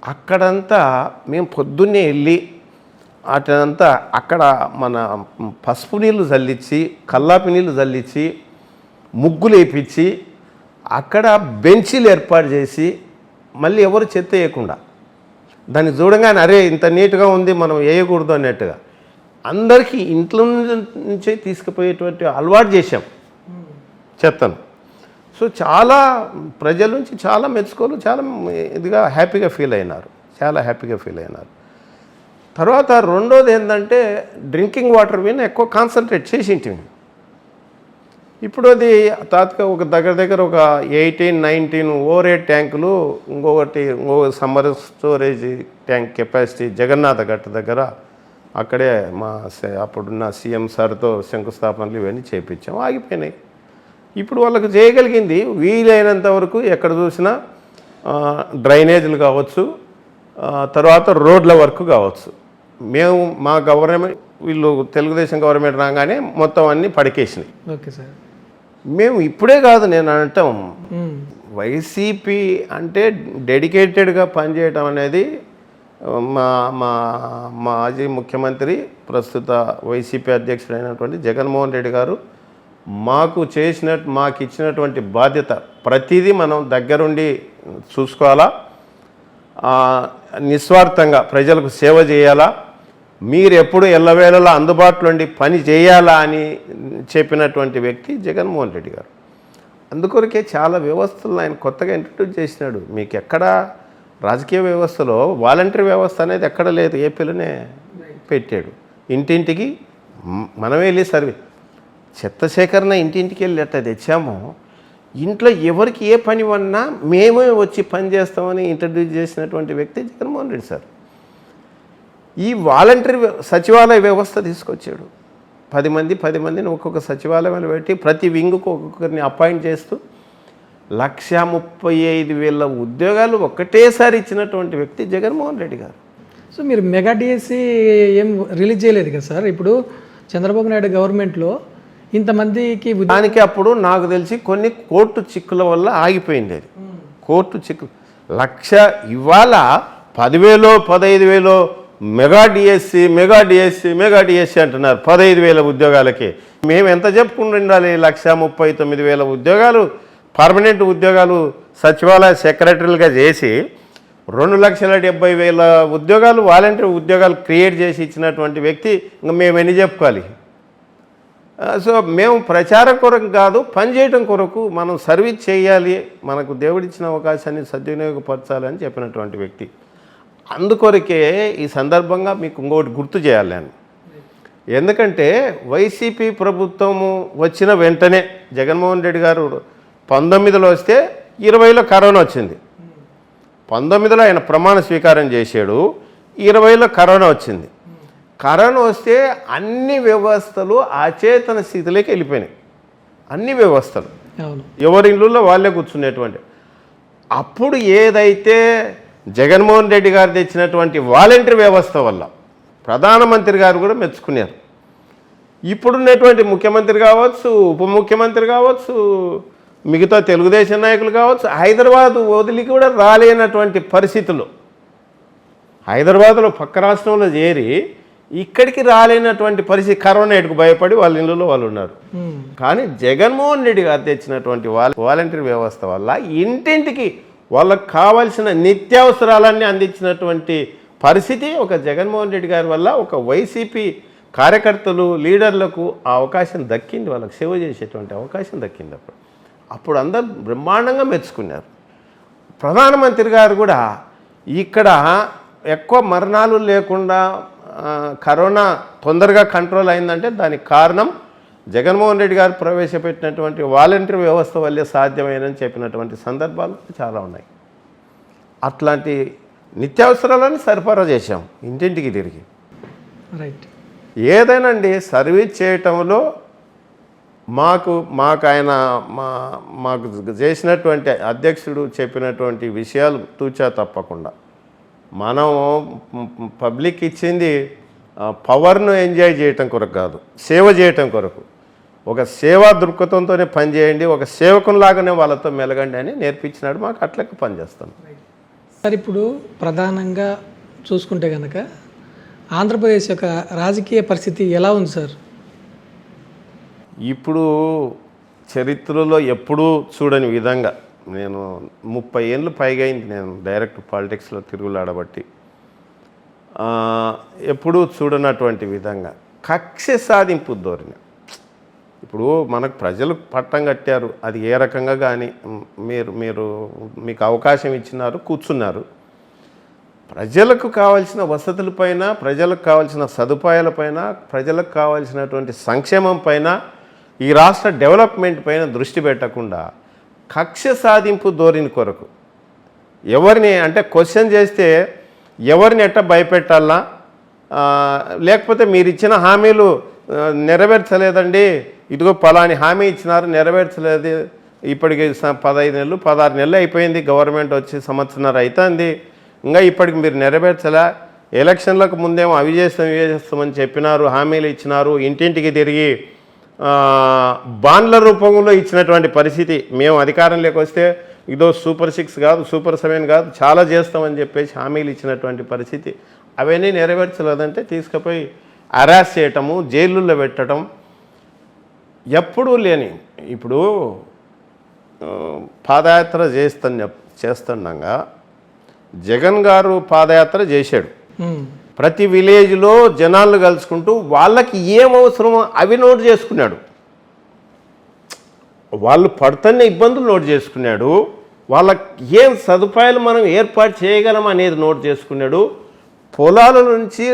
అక్కడంతా మేము పొద్దున్నే వెళ్ళి అటంతా అక్కడ మన పసుపు నీళ్ళు చల్లించి, కల్లాపి నీళ్ళు చల్లించి, ముగ్గులు వేయించి, అక్కడ బెంచీలు ఏర్పాటు చేసి, మళ్ళీ ఎవరు చెత్త వేయకుండా దాన్ని చూడగానే అరే ఇంత నీట్గా ఉంది మనం వేయకూడదు అన్నట్టుగా అందరికీ ఇంట్లో నుంచే తీసుకుపోయేటువంటి అలవాటు చేశాం చెత్తను. సో చాలా ప్రజల నుంచి చాలా మెచ్చుకోలు, చాలా ఇదిగా హ్యాపీగా ఫీల్ అయినారు, చాలా హ్యాపీగా ఫీల్ అయినారు. తర్వాత రెండోది ఏంటంటే డ్రింకింగ్ వాటర్ మీద ఎక్కువ కాన్సన్ట్రేట్ చేసింటివి. ఇప్పుడు అది ఒక దగ్గర ఒక 18-19 ఓవర్ ట్యాంకులు, ఇంకో summer storage tank capacity Jagannatha Gatta దగ్గర అక్కడే అప్పుడున్న సీఎం సార్తో శంకుస్థాపనలు ఇవన్నీ చేయించాం, ఆగిపోయినాయి. ఇప్పుడు వాళ్ళకు చేయగలిగింది వీలైనంత వరకు ఎక్కడ చూసినా డ్రైనేజీలు కావచ్చు, తర్వాత రోడ్ల వర్క్ కావచ్చు. మేము మా గవర్నమెంట్ వీళ్ళు తెలుగుదేశం గవర్నమెంట్ రాగానే మొత్తం అన్నీ పడికేసినాయి. Okay sir. మేము ఇప్పుడే కాదు నేను అనటం, వైసీపీ అంటే డెడికేటెడ్గా పనిచేయటం అనేది మాజీ ముఖ్యమంత్రి ప్రస్తుత వైసీపీ అధ్యక్షుడైనటువంటి జగన్మోహన్ రెడ్డి గారు మాకు ఇచ్చినటువంటి బాధ్యత ప్రతిదీ మనం దగ్గరుండి చూసుకోవాలా, నిస్వార్థంగా ప్రజలకు సేవ చేయాలా, మీరు ఎప్పుడు ఎల్లవేళలా అందుబాటులో ఉండి పని చేయాలా అని చెప్పినటువంటి వ్యక్తి జగన్మోహన్ రెడ్డి గారు. అందుకొరకే చాలా వ్యవస్థలను ఆయన కొత్తగా ఇంట్రడ్యూస్ చేసినాడు. మీకు ఎక్కడ రాజకీయ వ్యవస్థలో వాలంటరీ వ్యవస్థ అనేది ఎక్కడ లేదు, ఏపీలోనే పెట్టాడు. ఇంటింటికి మనమే వెళ్ళి సర్వే చెత్త సేకరణ ఇంటింటికి వెళ్ళి ఎట్లా తెచ్చామో, ఇంట్లో ఎవరికి ఏ పని ఉన్నా మేమే వచ్చి పని చేస్తామని ఇంట్రడ్యూస్ చేసినటువంటి వ్యక్తి జగన్మోహన్ రెడ్డి సార్. ఈ వాలంటరీ సచివాలయ వ్యవస్థ తీసుకొచ్చాడు. 10 మందిని ఒక్కొక్క సచివాలయంలో పెట్టి ప్రతి వింగుకు ఒక్కొక్కరిని అపాయింట్ చేస్తూ 1,35,000 ఉద్యోగాలు ఒక్కటేసారి ఇచ్చినటువంటి వ్యక్తి జగన్మోహన్ రెడ్డి గారు. సో మీరు మెగా డిఎస్సి ఏం రిలీజ్ చేయలేదు కదా సార్? ఇప్పుడు చంద్రబాబు నాయుడు గవర్నమెంట్లో ఇంతమందికి దానికి అప్పుడు నాకు తెలిసి కొన్ని కోర్టు చిక్కుల వల్ల ఆగిపోయింది. అది కోర్టు చిక్కులు 1,00,000 ఇవాళ 10,000 15,000 మెగా డిఎస్సి అంటున్నారు 15,000 ఉద్యోగాలకి. మేము ఎంత చెప్పుకుంటూ ఉండాలి? 1,39,000 ఉద్యోగాలు పర్మనెంట్ ఉద్యోగాలు సచివాలయ సెక్రటరీలుగా చేసి 2,70,000 ఉద్యోగాలు వాలంటీర్ ఉద్యోగాలు క్రియేట్ చేసి ఇచ్చినటువంటి వ్యక్తి ఇంకా మేము ఎన్ని చెప్పుకోవాలి? సో మేము ప్రచారం కొరకు కాదు, పనిచేయటం కొరకు మనం సర్వీస్ చేయాలి, మనకు దేవుడిచ్చిన అవకాశాన్ని సద్వినియోగపరచాలని చెప్పినటువంటి వ్యక్తి. అందుకొరకే ఈ సందర్భంగా మీకు ఇంకోటి గుర్తు చేయాలి నేను. ఎందుకంటే వైసీపీ ప్రభుత్వము వచ్చిన వెంటనే జగన్మోహన్ రెడ్డి గారు 19లో వస్తే 20లో కరోనా వచ్చింది. 19లో ఆయన ప్రమాణ స్వీకారం చేశాడు, 20లో కరోనా వచ్చింది. కరోనా వస్తే అన్ని వ్యవస్థలు అచేతన స్థితిలోకి వెళ్ళిపోయినాయి. అన్ని వ్యవస్థలు ఎవరి ఇళ్ళల్లో వాళ్ళే కూర్చునేటువంటి. అప్పుడు ఏదైతే జగన్మోహన్ రెడ్డి గారు తెచ్చినటువంటి వాలంటరీ వ్యవస్థ వల్ల ప్రధానమంత్రి గారు కూడా మెచ్చుకున్నారు. ఇప్పుడున్నటువంటి ముఖ్యమంత్రి కావచ్చు, ఉప ముఖ్యమంత్రి కావచ్చు, మిగతా తెలుగుదేశం నాయకులు కావచ్చు, హైదరాబాద్ వదిలి కూడా రాలేనటువంటి పరిస్థితుల్లో, హైదరాబాద్లో పక్క రాష్ట్రంలో చేరి ఇక్కడికి రాలేనటువంటి పరిస్థితి, కరోనా ఎటుకు భయపడి వాళ్ళ ఇళ్ళలో వాళ్ళు ఉన్నారు. కానీ జగన్మోహన్ రెడ్డి గారు తెచ్చినటువంటి వాలంటరీ వ్యవస్థ వల్ల ఇంటింటికి వాళ్ళకు కావాల్సిన నిత్యావసరాలన్నీ అందించినటువంటి పరిస్థితి ఒక జగన్మోహన్ రెడ్డి గారి వల్ల ఒక వైసీపీ కార్యకర్తలు లీడర్లకు ఆ అవకాశం దక్కింది, వాళ్ళకి సేవ చేసేటువంటి అవకాశం దక్కింది. అప్పుడు అందరూ బ్రహ్మాండంగా మెచ్చుకున్నారు. ప్రధానమంత్రి గారు కూడా ఇక్కడ ఎక్కువ మరణాలు లేకుండా కరోనా తొందరగా కంట్రోల్ అయిందంటే దానికి కారణం జగన్మోహన్ రెడ్డి గారు ప్రవేశపెట్టినటువంటి వాలంటరీ వ్యవస్థ వల్లే సాధ్యమైనని చెప్పినటువంటి సందర్భాలు చాలా ఉన్నాయి. అట్లాంటి నిత్యావసరాలని సరఫరా చేశాం ఇంటింటికి తిరిగి. రైట్. ఏదైనాండి సర్వీస్ చేయటంలో మాకు ఆయన మాకు చేసినటువంటి అధ్యక్షుడు చెప్పినటువంటి విషయాలు తూచా తప్పకుండా మనం పబ్లిక్ ఇచ్చింది పవర్ను ఎంజాయ్ చేయటం కొరకు కాదు, సేవ చేయటం కొరకు. ఒక సేవా దృక్పథంతోనే పనిచేయండి, ఒక సేవకునిలాగానే వాళ్ళతో మెలగండి అని నేర్పించినాడు. మాకు అట్లకి పనిచేస్తాం. సార్, ఇప్పుడు ప్రధానంగా చూసుకుంటే కనుక ఆంధ్రప్రదేశ్ యొక్క రాజకీయ పరిస్థితి ఎలా ఉంది సార్? ఇప్పుడు చరిత్రలో ఎప్పుడూ చూడని విధంగా, నేను 30 ఏళ్ళు పైగా అయింది నేను డైరెక్ట్ పాలిటిక్స్లో తిరుగులాడబట్టి, ఎప్పుడూ చూడనటువంటి విధంగా కక్ష సాధింపు ధోరణి. ఇప్పుడు మనకు ప్రజలు పట్టం కట్టారు, అది ఏ రకంగా కానీ మీకు అవకాశం ఇచ్చినారు, కూర్చున్నారు. ప్రజలకు కావాల్సిన వసతులపైన, ప్రజలకు కావాల్సిన సదుపాయాలపైన, ప్రజలకు కావాల్సినటువంటి సంక్షేమం పైన, ఈ రాష్ట్ర డెవలప్మెంట్ పైన దృష్టి పెట్టకుండా కక్ష సాధింపు ధోరణి కొరకు ఎవరిని అంటే క్వశ్చన్ చేస్తే ఎవరిని ఎట్ట భయపెట్టాలా, లేకపోతే మీరు ఇచ్చిన హామీలు నెరవేర్చలేదండి, ఇదిగో పలాని హామీ ఇచ్చినారు నెరవేర్చలేదు, ఇప్పటికి 15 నెలలు 16 నెలలు అయిపోయింది, గవర్నమెంట్ వచ్చి సంవత్సరాలు అవుతుంది, ఇంకా ఇప్పటికి మీరు నెరవేర్చలే, ఎలక్షన్లకు ముందేమో అవి చేస్తామని చెప్పినారు, హామీలు ఇచ్చినారు, ఇంటింటికి తిరిగి బాండ్ల రూపంలో ఇచ్చినటువంటి పరిస్థితి. మేము అధికారంలోకి వస్తే ఇదో సూపర్ 6 కాదు, సూపర్ 7 కాదు, చాలా చేస్తామని చెప్పేసి హామీలు ఇచ్చినటువంటి పరిస్థితి. అవన్నీ నెరవేర్చలేదంటే తీసుకుపోయి అరెస్ట్ చేయటము, జైలుల్లో పెట్టడం ఎప్పుడూ లేని. ఇప్పుడు పాదయాత్ర చేస్తుండగా జగన్ గారు పాదయాత్ర చేశాడు. ప్రతి విలేజ్లో జనాలను కలుసుకుంటూ వాళ్ళకి ఏం అవసరమో అవి నోట్ చేసుకున్నాడు. వాళ్ళు పడుతున్న ఇబ్బందులు నోట్ చేసుకున్నాడు, వాళ్ళకి ఏం సదుపాయాలు మనం ఏర్పాటు చేయగలం అనేది నోట్ చేసుకున్నాడు. పొలాల నుంచి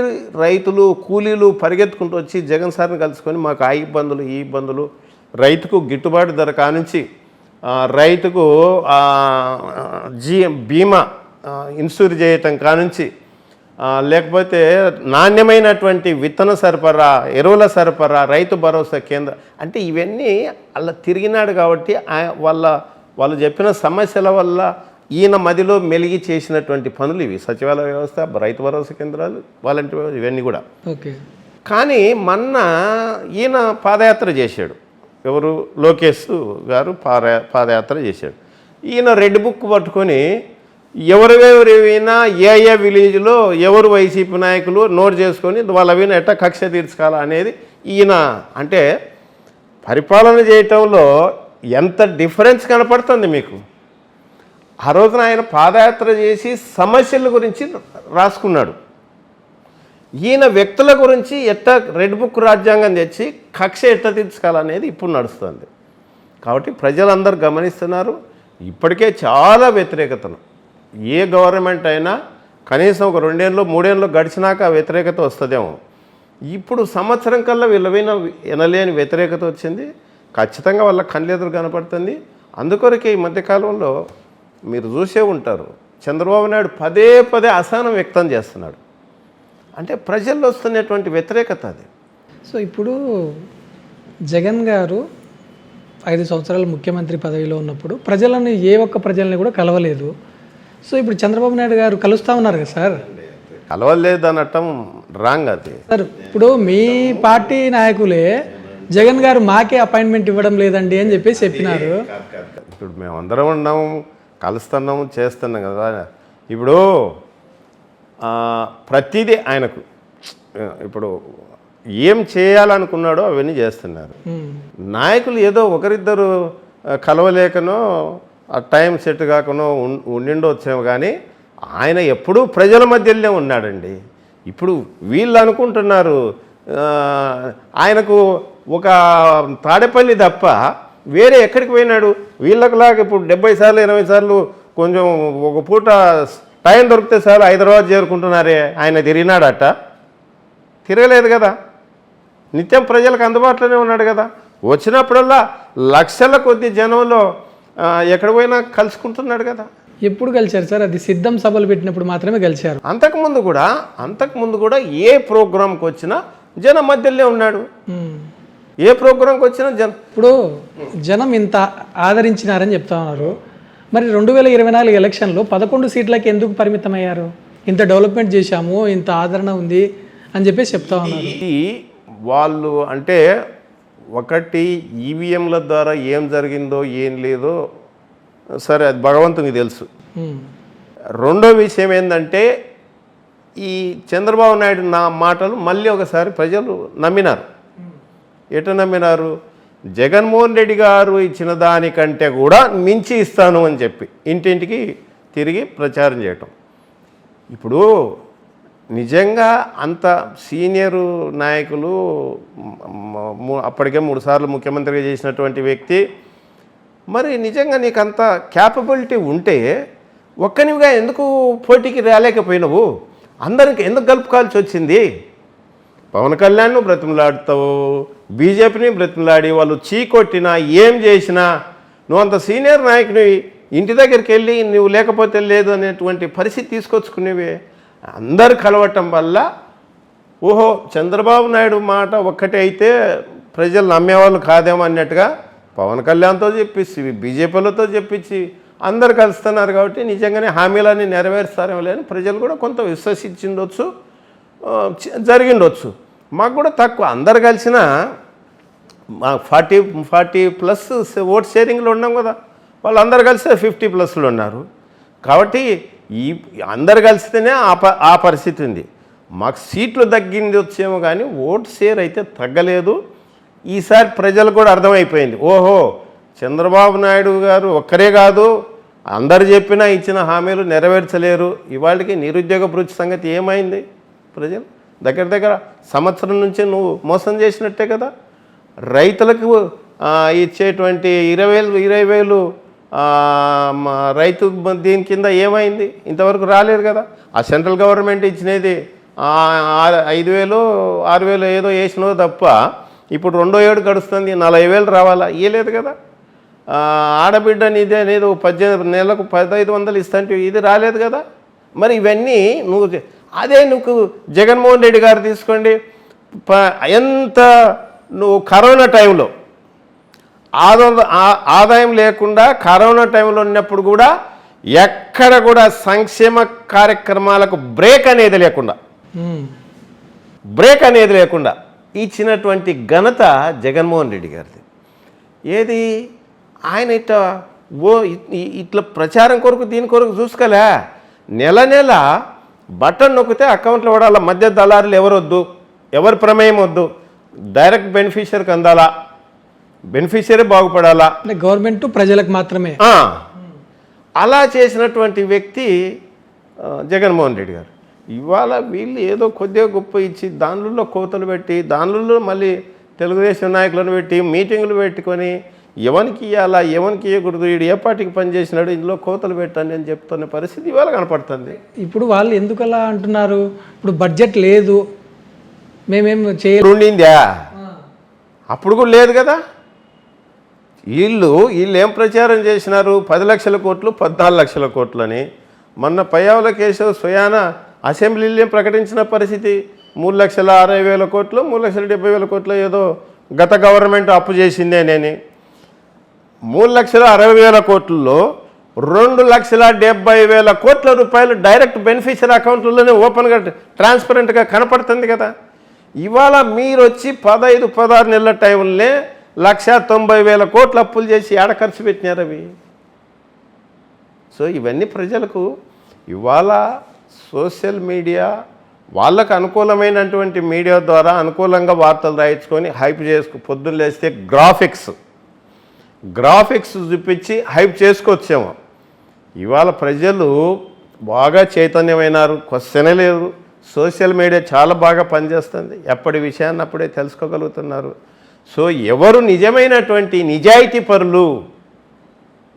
రైతులు కూలీలు పరిగెత్తుకుంటూ వచ్చి జగన్ సార్ని కలుసుకొని మాకు ఆ ఇబ్బందులు ఈ ఇబ్బందులు, రైతుకు గిట్టుబాటు ధర కానుంచి రైతుకు బీమా ఇన్సూర్ చేయటం కానుంచి, లేకపోతే నాణ్యమైనటువంటి విత్తన సరఫరా, ఎరువుల సరఫరా, రైతు భరోసా కేంద్రం, అంటే ఇవన్నీ అలా తిరిగినాడు. కాబట్టి వాళ్ళు చెప్పిన సమస్యల వల్ల ఈయన మదిలో మెలిగి చేసినటువంటి పనులు ఇవి. సచివాలయ వ్యవస్థ, రైతు భరోసా కేంద్రాలు, వాలంటీర్ వ్యవస్థ, ఇవన్నీ కూడా. ఓకే. కానీ మొన్న ఈయన పాదయాత్ర చేశాడు. ఎవరు? లోకేష్ గారు పాదయాత్ర చేశాడు. ఈయన రెడ్ బుక్ పట్టుకొని ఎవరెవరైనా ఏ విలేజ్లో ఎవరు వైసీపీ నాయకులు నోట్ చేసుకొని వాళ్ళ వీణ ఎట్ట కక్ష తీర్చుకోవాలా అనేది ఈయన అంటే పరిపాలన చేయటంలో ఎంత డిఫరెన్స్ కనపడుతుంది మీకు. ఆ రోజున ఆయన పాదయాత్ర చేసి సమస్యల గురించి రాసుకున్నాడు. ఈయన వ్యక్తుల గురించి ఎట్లా రెడ్ బుక్ రాజ్యాంగం తెచ్చి కక్ష ఎట్లా తీర్చుకోవాలనేది ఇప్పుడు నడుస్తుంది. కాబట్టి ప్రజలందరూ గమనిస్తున్నారు. ఇప్పటికే చాలా వ్యతిరేకతను ఏ గవర్నమెంట్ అయినా కనీసం ఒక 2 ఏళ్ళు 3 ఏళ్ళు గడిచినాక ఆ వ్యతిరేకత వస్తుందేమో. ఇప్పుడు సంవత్సరం కల్లా వీళ్ళవైన ఎనలేని వ్యతిరేకత వచ్చింది. ఖచ్చితంగా వాళ్ళ కళ్ళెదురు కనపడుతుంది. అందుకొరకే ఈ మధ్యకాలంలో మీరు చూసే ఉంటారు, చంద్రబాబు నాయుడు పదే పదే అసహనం వ్యక్తం చేస్తున్నాడు. అంటే ప్రజల్లో వస్తున్నటువంటి వ్యతిరేకత అది. సో ఇప్పుడు జగన్ గారు 5 సంవత్సరాలు ముఖ్యమంత్రి పదవిలో ఉన్నప్పుడు ప్రజలను ఏ ఒక్క ప్రజల్ని కూడా కలవలేదు. సో ఇప్పుడు చంద్రబాబు నాయుడు గారు కలుస్తూ ఉన్నారు కదా సార్. కలవలేదు అనటం రాంగ్ అది. సార్ ఇప్పుడు మీ పార్టీ నాయకులే జగన్ గారు మాకే అపాయింట్మెంట్ ఇవ్వడం లేదండి అని చెప్పేసి చెప్పినారు. ఇప్పుడు మేమందరం ఉన్నాము, కలుస్తున్నాము, చేస్తున్నాం కదా. ఇప్పుడు ప్రతిదీ ఆయనకు ఇప్పుడు ఏం చేయాలనుకున్నాడో అవన్నీ చేస్తున్నారు. నాయకులు ఏదో ఒకరిద్దరు కలవలేకనో ఆ టైం సెట్ కాకనో ఉండిండొచ్చేమో, కానీ ఆయన ఎప్పుడూ ప్రజల మధ్యలోనే ఉన్నాడండి. ఇప్పుడు వీళ్ళు అనుకుంటున్నారు ఆయనకు ఒక తాడేపల్లి తప్ప వేరే ఎక్కడికి పోయినాడు. వీళ్ళకులాగా ఇప్పుడు 70 సార్లు 20 సార్లు కొంచెం ఒక పూట టైం దొరికితే సార్ హైదరాబాద్ చేరుకుంటున్నారే. ఆయన తిరిగినాడట? తిరగలేదు కదా. నిత్యం ప్రజలకు అందుబాటులోనే ఉన్నాడు కదా. వచ్చినప్పుడల్లా లక్షల కొద్ది జనంలో ఎక్కడ పోయినా కలుసుకుంటున్నాడు కదా. ఎప్పుడు కలిశారు సార్? అది సిద్ధం సభలు పెట్టినప్పుడు మాత్రమే కలిశారు. అంతకుముందు కూడా ఏ ప్రోగ్రాంకి వచ్చినా జనం మధ్యలో ఉన్నాడు. ఏ ప్రోగ్రాంకి వచ్చినా ఇప్పుడు జనం ఇంత ఆదరించినారని చెప్తా ఉన్నారు. మరి 2024 ఎలక్షన్లో 11 సీట్లకి ఎందుకు పరిమితమయ్యారు? ఇంత డెవలప్మెంట్ చేశాము, ఇంత ఆదరణ ఉంది అని చెప్పేసి చెప్తా ఉన్నారు. ఇది వాళ్ళు అంటే ఒకటి ఈవీఎంల ద్వారా ఏం జరిగిందో ఏం లేదో సరే అది భగవంతునికి తెలుసు. రెండో విషయం ఏంటంటే ఈ చంద్రబాబు నాయుడు నా మాటలు మళ్ళీ ఒకసారి ప్రజలు నమ్మినారు. ఎటు నమ్మినారు? జగన్మోహన్ రెడ్డి గారు ఇచ్చిన దానికంటే కూడా మించి ఇస్తాను అని చెప్పి ఇంటింటికి తిరిగి ప్రచారం చేయటం. ఇప్పుడు నిజంగా అంత సీనియరు నాయకులు, అప్పటికే 3 సార్లు ముఖ్యమంత్రిగా చేసినటువంటి వ్యక్తి, మరి నిజంగా నీకు అంత క్యాపబిలిటీ ఉంటే ఒక్కనివిగా ఎందుకు పోటీకి రాలేకపోయినావు? అందరికి ఎందుకు కలుపుకోవాల్సి వచ్చింది? పవన్ కళ్యాణ్ను బ్రతిమలాడుతావు, బీజేపీని బ్రతిమలాడి వాళ్ళు చీకొట్టినా ఏం చేసినా నువ్వు అంత సీనియర్ నాయకుని ఇంటి దగ్గరికి వెళ్ళి నువ్వు లేకపోతే లేదు అనేటువంటి పరిస్థితి తీసుకొచ్చుకునేవే. అందరు కలవటం వల్ల ఓహో చంద్రబాబు నాయుడు మాట ఒక్కటే అయితే ప్రజలు నమ్మేవాళ్ళు కాదేమో అన్నట్టుగా పవన్ కళ్యాణ్తో చెప్పించి బీజేపీలతో చెప్పించి అందరు కలుస్తున్నారు. కాబట్టి నిజంగానే హామీలన్నీ నెరవేరుస్తారేమో లేని ప్రజలు కూడా కొంత విశ్వసించిండొచ్చు, జరిగిండొచ్చు. మాకు కూడా తక్కువ, అందరు కలిసిన 40+ ఓట్ షేరింగ్లో ఉన్నాం కదా. వాళ్ళందరూ కలిసి 50+లో ఉన్నారు. కాబట్టి ఈ అందరు కలిస్తేనే ఆ పరిస్థితి ఉంది. మాకు సీట్లు తగ్గింది వచ్చేమో కానీ ఓట్ షేర్ అయితే తగ్గలేదు. ఈసారి ప్రజలు కూడా అర్థమైపోయింది, ఓహో చంద్రబాబు నాయుడు గారు ఒక్కరే కాదు అందరు చెప్పినా ఇచ్చిన హామీలు నెరవేర్చలేరు. ఇవాళకి నిరుద్యోగ భృతి సంగతి ఏమైంది? ప్రజలు దగ్గర సంవత్సరం నుంచి నువ్వు మోసం చేసినట్టే కదా. రైతులకు ఇచ్చేటువంటి 20,000 రైతు దీని కింద ఏమైంది? ఇంతవరకు రాలేదు కదా. ఆ సెంట్రల్ గవర్నమెంట్ ఇచ్చినది 5,000 6,000 ఏదో వేసినో తప్ప ఇప్పుడు 2వ ఏడు గడుస్తుంది, 40,000 రావాలా? ఇవ్వలేదు కదా. ఆడబిడ్డ నిధి అనేది 18 నెలలకు 1,500 ఇస్తాంటే ఇది రాలేదు కదా. మరి ఇవన్నీ నువ్వు జగన్మోహన్ రెడ్డి గారు తీసుకోండి, ఎంత నువ్వు కరోనా టైంలో ఆదాయం లేకుండా కరోనా టైంలో ఉన్నప్పుడు కూడా ఎక్కడ కూడా సంక్షేమ కార్యక్రమాలకు బ్రేక్ అనేది లేకుండా ఇచ్చినటువంటి ఘనత జగన్మోహన్ రెడ్డి గారిది. ఏది ఆయన ఇట్లా ప్రచారం కొరకు దీని కొరకు చూసుకోలే. నెల బటన్ నొక్కితే అకౌంట్లో పడాల. మధ్య దళారులు ఎవరొద్దు, ఎవరి ప్రమేయం వద్దు, డైరెక్ట్ బెనిఫిషియరీకి అందాలా, బెనిఫిషియరీ బాగుపడాలా, అంటే గవర్నమెంట్ ప్రజలకు మాత్రమే. అలా చేసినటువంటి వ్యక్తి జగన్మోహన్ రెడ్డి గారు. ఇవాళ వీళ్ళు ఏదో కొద్దిగా గొప్ప ఇచ్చి దానిలో కోతలు పెట్టి దానిలో మళ్ళీ తెలుగుదేశం నాయకులను పెట్టి మీటింగులు పెట్టుకొని ఎవరికి ఇవ్వాలా ఎవరికి ఇవ్వకూడదు, వీడు ఏ పార్టీకి పనిచేసినాడు, ఇందులో కోతలు పెట్టండి అని చెప్తున్న పరిస్థితి ఇవాళ కనపడుతుంది. ఇప్పుడు వాళ్ళు ఎందుకు అలా అంటున్నారు? ఇప్పుడు బడ్జెట్ లేదు, మేమేం ఉండిందా? అప్పుడు కూడా లేదు కదా. వీళ్ళు ఏం ప్రచారం చేసినారు? 10 లక్షల కోట్లు 14 లక్షల కోట్లని. మొన్న పయ్యావుల కేశవ్ స్వయాన అసెంబ్లీలో ప్రకటించిన పరిస్థితి 3,60,000 కోట్లు 3,70,000 కోట్లు ఏదో గత గవర్నమెంట్ అప్పు చేసిందే నేను. 3,60,000 కోట్లలో 2,70,000 కోట్ల రూపాయలు డైరెక్ట్ బెనిఫిషియరీ అకౌంట్లలోనే ఓపెన్గా ట్రాన్స్పరెంట్గా కనపడుతుంది కదా. ఇవాళ మీరు వచ్చి 15-16 నెలల టైంలోనే 1,90,000 కోట్లు అప్పులు చేసి ఏడ ఖర్చు పెట్టినారు అవి. సో ఇవన్నీ ప్రజలకు ఇవాళ సోషల్ మీడియా వాళ్ళకు అనుకూలమైనటువంటి మీడియా ద్వారా అనుకూలంగా వార్తలు రాయించుకొని హైప్ పొద్దున్న లేస్తే గ్రాఫిక్స్ చూపించి హైప్ చేసుకొచ్చాము. ఇవాళ ప్రజలు బాగా చైతన్యమైనారు, క్వశ్చనే లేదు. సోషల్ మీడియా చాలా బాగా పనిచేస్తుంది, ఎప్పటి విషయాన్ని అప్పుడే తెలుసుకోగలుగుతున్నారు. సో ఎవరు నిజమైనటువంటి నిజాయితీ పరులు,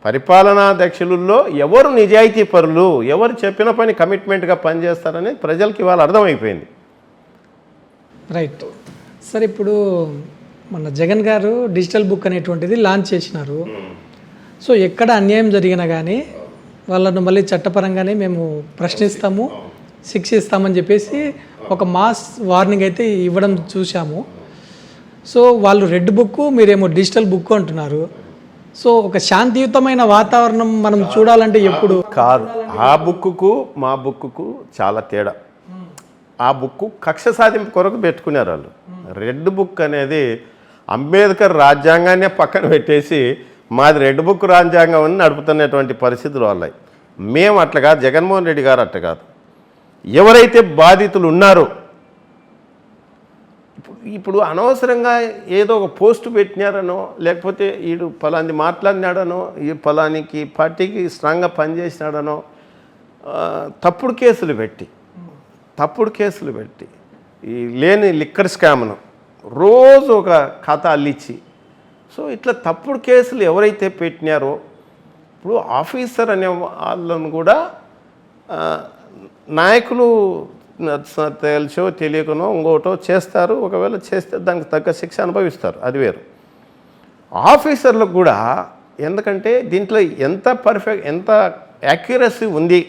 పరిపాలనాధ్యక్షులలో ఎవరు నిజాయితీ పరులు, ఎవరు చెప్పిన పని కమిట్మెంట్గా పనిచేస్తారని ప్రజలకి ఇవాళ అర్థమైపోయింది. Right sir. ఇప్పుడు మన జగన్ గారు డిజిటల్ బుక్ అనేటువంటిది లాంచ్ చేసినారు. సో ఎక్కడ అన్యాయం జరిగినా కానీ వాళ్ళను మళ్ళీ చట్టపరంగానే మేము ప్రశ్నిస్తాము, శిక్షిస్తామని చెప్పేసి ఒక మాస్ వార్నింగ్ అయితే ఇవ్వడం చూసాము. సో వాళ్ళు రెడ్ బుక్, మీరేమో డిజిటల్ బుక్ అంటున్నారు. సో ఒక శాంతియుతమైన వాతావరణం మనం చూడాలంటే ఎప్పుడు కాదు. ఆ బుక్కు మా బుక్కు చాలా తేడా. ఆ బుక్ కక్ష సాధింపు కొరకు పెట్టుకున్నారు వాళ్ళు. రెడ్ బుక్ అనేది అంబేద్కర్ రాజ్యాంగాన్నే పక్కన పెట్టేసి మాది రెడ్ బుక్ రాజ్యాంగం అని నడుపుతున్నటువంటి పరిస్థితులు వాళ్ళవి. మేము అట్లా కాదు, జగన్మోహన్ రెడ్డి గారు అట్లా కాదు. ఎవరైతే బాధితులు ఉన్నారో ఇప్పుడు అనవసరంగా ఏదో ఒక పోస్టు పెట్టినారనో, లేకపోతే వీడు ఫలాంది మాట్లాడినాడనో, ఈ ఫలానికి పార్టీకి స్ట్రాంగ్గా పనిచేసినాడనో తప్పుడు కేసులు పెట్టి ఈ లేని లిక్కర్ స్కామ్ను రోజు ఒక ఖాతా అల్లిచ్చి, సో ఇట్లా తప్పుడు కేసులు ఎవరైతే పెట్టినారో ఇప్పుడు ఆఫీసర్ అనే వాళ్ళను కూడా నాయకులు తెలుసో తెలియకనో ఇంకోటో చేస్తారు. ఒకవేళ చేస్తే దానికి తగ్గ శిక్ష అనుభవిస్తారు, అది వేరు. ఆఫీసర్లకు కూడా ఎందుకంటే దీంట్లో ఎంత యాక్యురసీ ఉంది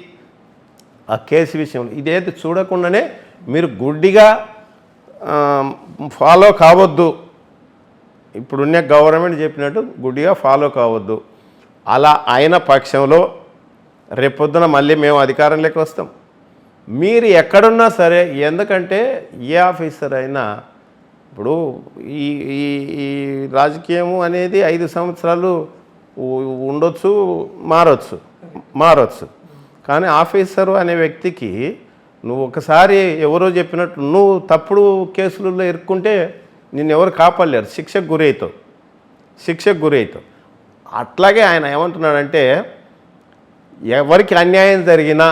ఆ కేసు విషయంలో, ఇదేది చూడకుండానే మీరు గుడ్డిగా ఫాలో కావద్దు. ఇప్పుడున్న గవర్నమెంట్ చెప్పినట్టు గుడ్డిగా ఫాలో కావద్దు. అలా అయిన పక్షంలో రేపొద్దున మళ్ళీ మేము అధికారంలోకి వస్తాం. మీరు ఎక్కడున్నా సరే, ఎందుకంటే ఏ ఆఫీసర్ అయినా ఇప్పుడు ఈ రాజకీయము అనేది 5 సంవత్సరాలు ఉండొచ్చు, మారొచ్చు. కానీ ఆఫీసరు అనే వ్యక్తికి నువ్వు ఒకసారి ఎవరో చెప్పినట్టు నువ్వు తప్పుడు కేసులలో ఇరుక్కుంటే నిన్ను ఎవరు కాపాడలేరు, శిక్షకు గురవుతావు. అట్లాగే ఆయన ఏమంటున్నాడంటే ఎవరికి అన్యాయం జరిగినా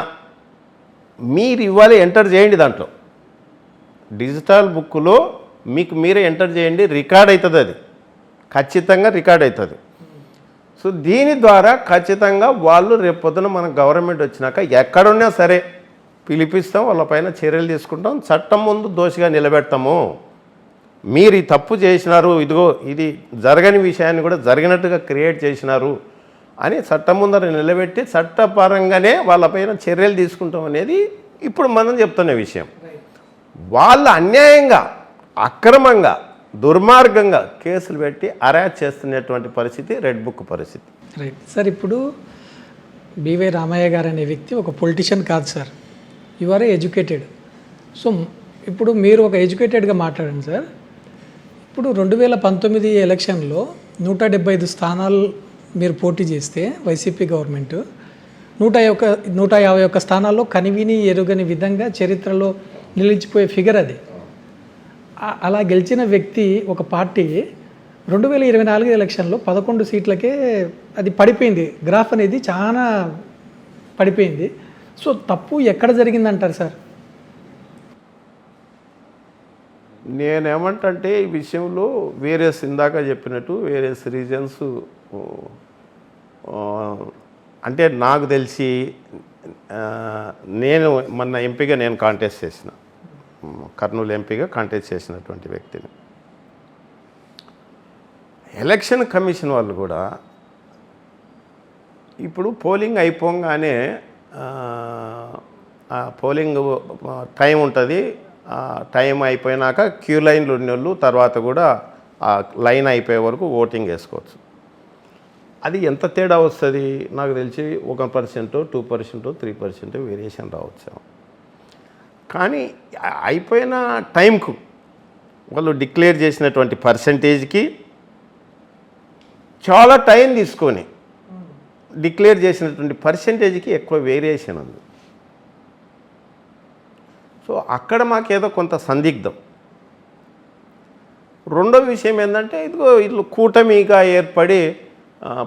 మీరు ఇవ్వాలి, ఎంటర్ చేయండి. దాంట్లో డిజిటల్ బుక్లో మీకు మీరే ఎంటర్ చేయండి, రికార్డ్ అవుతుంది, అది ఖచ్చితంగా రికార్డ్ అవుతుంది. సో దీని ద్వారా ఖచ్చితంగా వాళ్ళు రేపొద్దున మన గవర్నమెంట్ వచ్చినాక ఎక్కడున్నా సరే పిలిపిస్తాం, వాళ్ళపైన చర్యలు తీసుకుంటాం, చట్టం ముందు దోషిగా నిలబెడతాము. మీరు ఈ తప్పు చేసినారు, ఇదిగో ఇది జరగని విషయాన్ని కూడా జరిగినట్టుగా క్రియేట్ చేసినారు అని చట్టం ముందర నిలబెట్టి చట్టపరంగానే వాళ్ళపైన చర్యలు తీసుకుంటాం అనేది ఇప్పుడు మనం చెప్తున్న విషయం. వాళ్ళు అన్యాయంగా, అక్రమంగా, దుర్మార్గంగా కేసులు పెట్టి అరెస్ట్ చేస్తున్నటువంటి పరిస్థితి రెడ్ బుక్ పరిస్థితి. Right sir. ఇప్పుడు బివై రామయ్య గారు అనే వ్యక్తి ఒక పొలిటీషియన్ కాదు sir, you are educated. So ఇప్పుడు మీరు ఒక ఎడ్యుకేటెడ్గా మాట్లాడండి సార్. ఇప్పుడు 2019 ఎలక్షన్లో 175 స్థానాలు మీరు పోటీ చేస్తే వైసీపీ గవర్నమెంట్ 151 స్థానాల్లో కనివిని ఎరుగని విధంగా చరిత్రలో నిలిచిపోయే ఫిగర్ అది. అలా గెలిచిన వ్యక్తి ఒక పార్టీ 2024 ఎలక్షన్లో 11 సీట్లకే అది పడిపోయింది. గ్రాఫ్ అనేది చాలా పడిపోయింది. సో తప్పు ఎక్కడ జరిగిందంటారు సార్? నేనేమంటే ఈ విషయంలో వేరియస్ ఇందాక చెప్పినట్టు వేరియస్ రీజన్స్, అంటే నాకు తెలిసి నేను మొన్న ఎంపీగా నేను కాంటెస్ట్ చేసిన, కర్నూలు ఎంపీగా కాంటెస్ట్ చేసినటువంటి వ్యక్తిని. ఎలక్షన్ కమిషన్ వాళ్ళు కూడా ఇప్పుడు పోలింగ్ అయిపోగానే పోలింగ్ టైం ఉంటుంది, టైం అయిపోయినాక క్యూ లైన్లు ఉన్నోళ్ళు తర్వాత కూడా ఆ లైన్ అయిపోయే వరకు ఓటింగ్ వేసుకోవచ్చు. అది ఎంత తేడా వస్తుంది నాకు తెలిసి 1%, 2%, 3% వేరియేషన్ రావచ్చు. కానీ అయిపోయిన టైంకు వాళ్ళు డిక్లేర్ చేసినటువంటి పర్సంటేజ్కి చాలా టైం తీసుకొని డిక్లేర్ చేసినటువంటి పర్సంటేజ్కి ఎక్కువ వేరియేషన్ ఉంది. సో అక్కడ మాకేదో కొంత సందిగ్ధం. రెండో విషయం ఏంటంటే ఇదిగో ఇట్లు కూటమిగా ఏర్పడి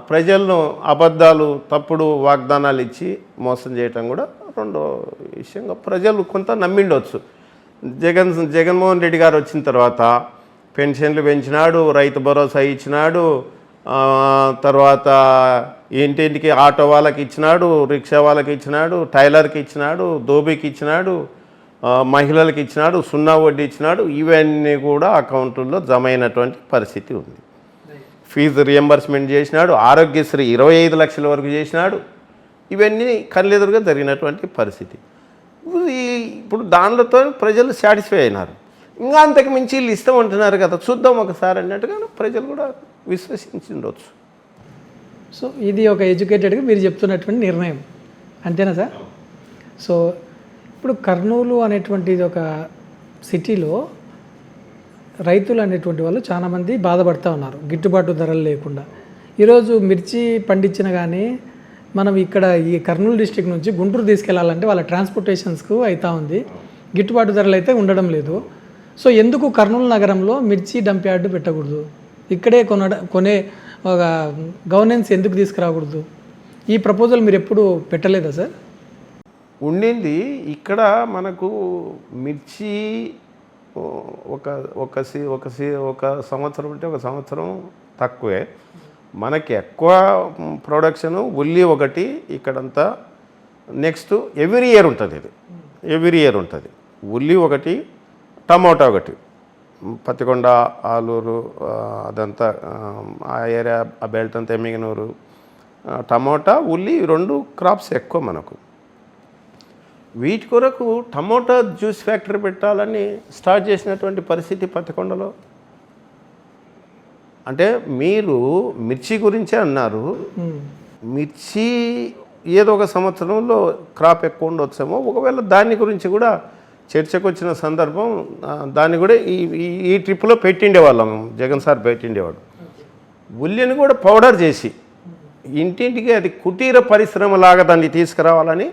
ప్రజలను అబద్ధాలు తప్పుడు వాగ్దానాలు ఇచ్చి మోసం చేయటం కూడా రెండో విషయంగా ప్రజలు కొంత నమ్మిండవచ్చు. జగన్మోహన్ రెడ్డి గారు వచ్చిన తర్వాత పెన్షన్లు పెంచినాడు, రైతు భరోసా ఇచ్చినాడు, తర్వాత ఇంటింటికి ఆటో వాళ్ళకి ఇచ్చినాడు, రిక్షా వాళ్ళకి ఇచ్చినాడు, టైలర్కి ఇచ్చినాడు, దోబీకి ఇచ్చినాడు, మహిళలకు ఇచ్చినాడు, సున్నా వడ్డీ ఇచ్చినాడు. ఇవన్నీ కూడా అకౌంట్లో జమ అయినటువంటి పరిస్థితి ఉంది. ఫీజు రియంబర్స్మెంట్ చేసినాడు, ఆరోగ్యశ్రీ 25 లక్షల వరకు చేసినాడు. ఇవన్నీ కళ్ళెదురుగా జరిగినటువంటి పరిస్థితి. ఇప్పుడు దానితో ప్రజలు సాటిస్ఫై అయినారు. ఇంకా అంతకు మించి వీళ్ళు ఇష్టం ఉంటున్నారు కదా, చూద్దాం ఒకసారి అన్నట్టుగా ప్రజలు కూడా విశ్వసించుండొచ్చు. సో ఇది ఒక ఎడ్యుకేటెడ్గా మీరు చెప్తున్నటువంటి నిర్ణయం అంతేనా సార్? సో ఇప్పుడు కర్నూలు అనేటువంటిది ఒక సిటీలో రైతులు అనేటువంటి వాళ్ళు చాలామంది బాధపడుతూ ఉన్నారు గిట్టుబాటు ధరలు లేకుండా. ఈరోజు మిర్చి పండించిన కానీ మనం ఇక్కడ ఈ కర్నూలు డిస్ట్రిక్ట్ నుంచి గుంటూరు తీసుకెళ్లాలంటే వాళ్ళ ట్రాన్స్పోర్టేషన్స్కు అవుతూ ఉంది, గిట్టుబాటు ధరలు అయితే ఉండడం లేదు. సో ఎందుకు కర్నూలు నగరంలో మిర్చి డంప్ యార్డు పెట్టకూడదు? ఇక్కడే కొనే ఒక గవర్నెన్స్ ఎందుకు తీసుకురాకూడదు? ఈ ప్రపోజల్ మీరు ఎప్పుడు పెట్టలేదా సార్? ఉండింది. ఇక్కడ మనకు మిర్చి ఒక సంవత్సరం అంటే ఒక సంవత్సరం తక్కువే. మనకి ఎక్కువ ప్రొడక్షను ఉల్లి ఒకటి ఇక్కడంతా. నెక్స్ట్ ఎవ్రీ ఇయర్ ఉంటుంది, ఇది ఎవ్రీ ఇయర్ ఉంటుంది. ఉల్లి ఒకటి, టమోటా ఒకటి, పత్తికొండ, ఆలూరు అదంతా ఆ ఏరియా, ఆ బెల్ట్ అంతా, ఎమ్మిగనూరు, టమోటా, ఉల్లి 2 క్రాప్స్ ఎక్కువ మనకు. వీటి కొరకు టమోటా జ్యూస్ ఫ్యాక్టరీ పెట్టాలని స్టార్ట్ చేసినటువంటి పరిస్థితి పత్తికొండలో. అంటే మీరు మిర్చి గురించే అన్నారు. మిర్చి ఏదో ఒక సంవత్సరంలో క్రాప్ ఎక్కువ ఉండొచ్చేమో, ఒకవేళ దాని గురించి కూడా చర్చకు వచ్చిన సందర్భం, దాన్ని కూడా ఈ ట్రిప్లో పెట్టిండేవాళ్ళం, జగన్ సార్ పెట్టిండేవాడు. ఉల్లిని కూడా పౌడర్ చేసి ఇంటింటికి అది కుటీర పరిశ్రమలాగా దాన్ని తీసుకురావాలని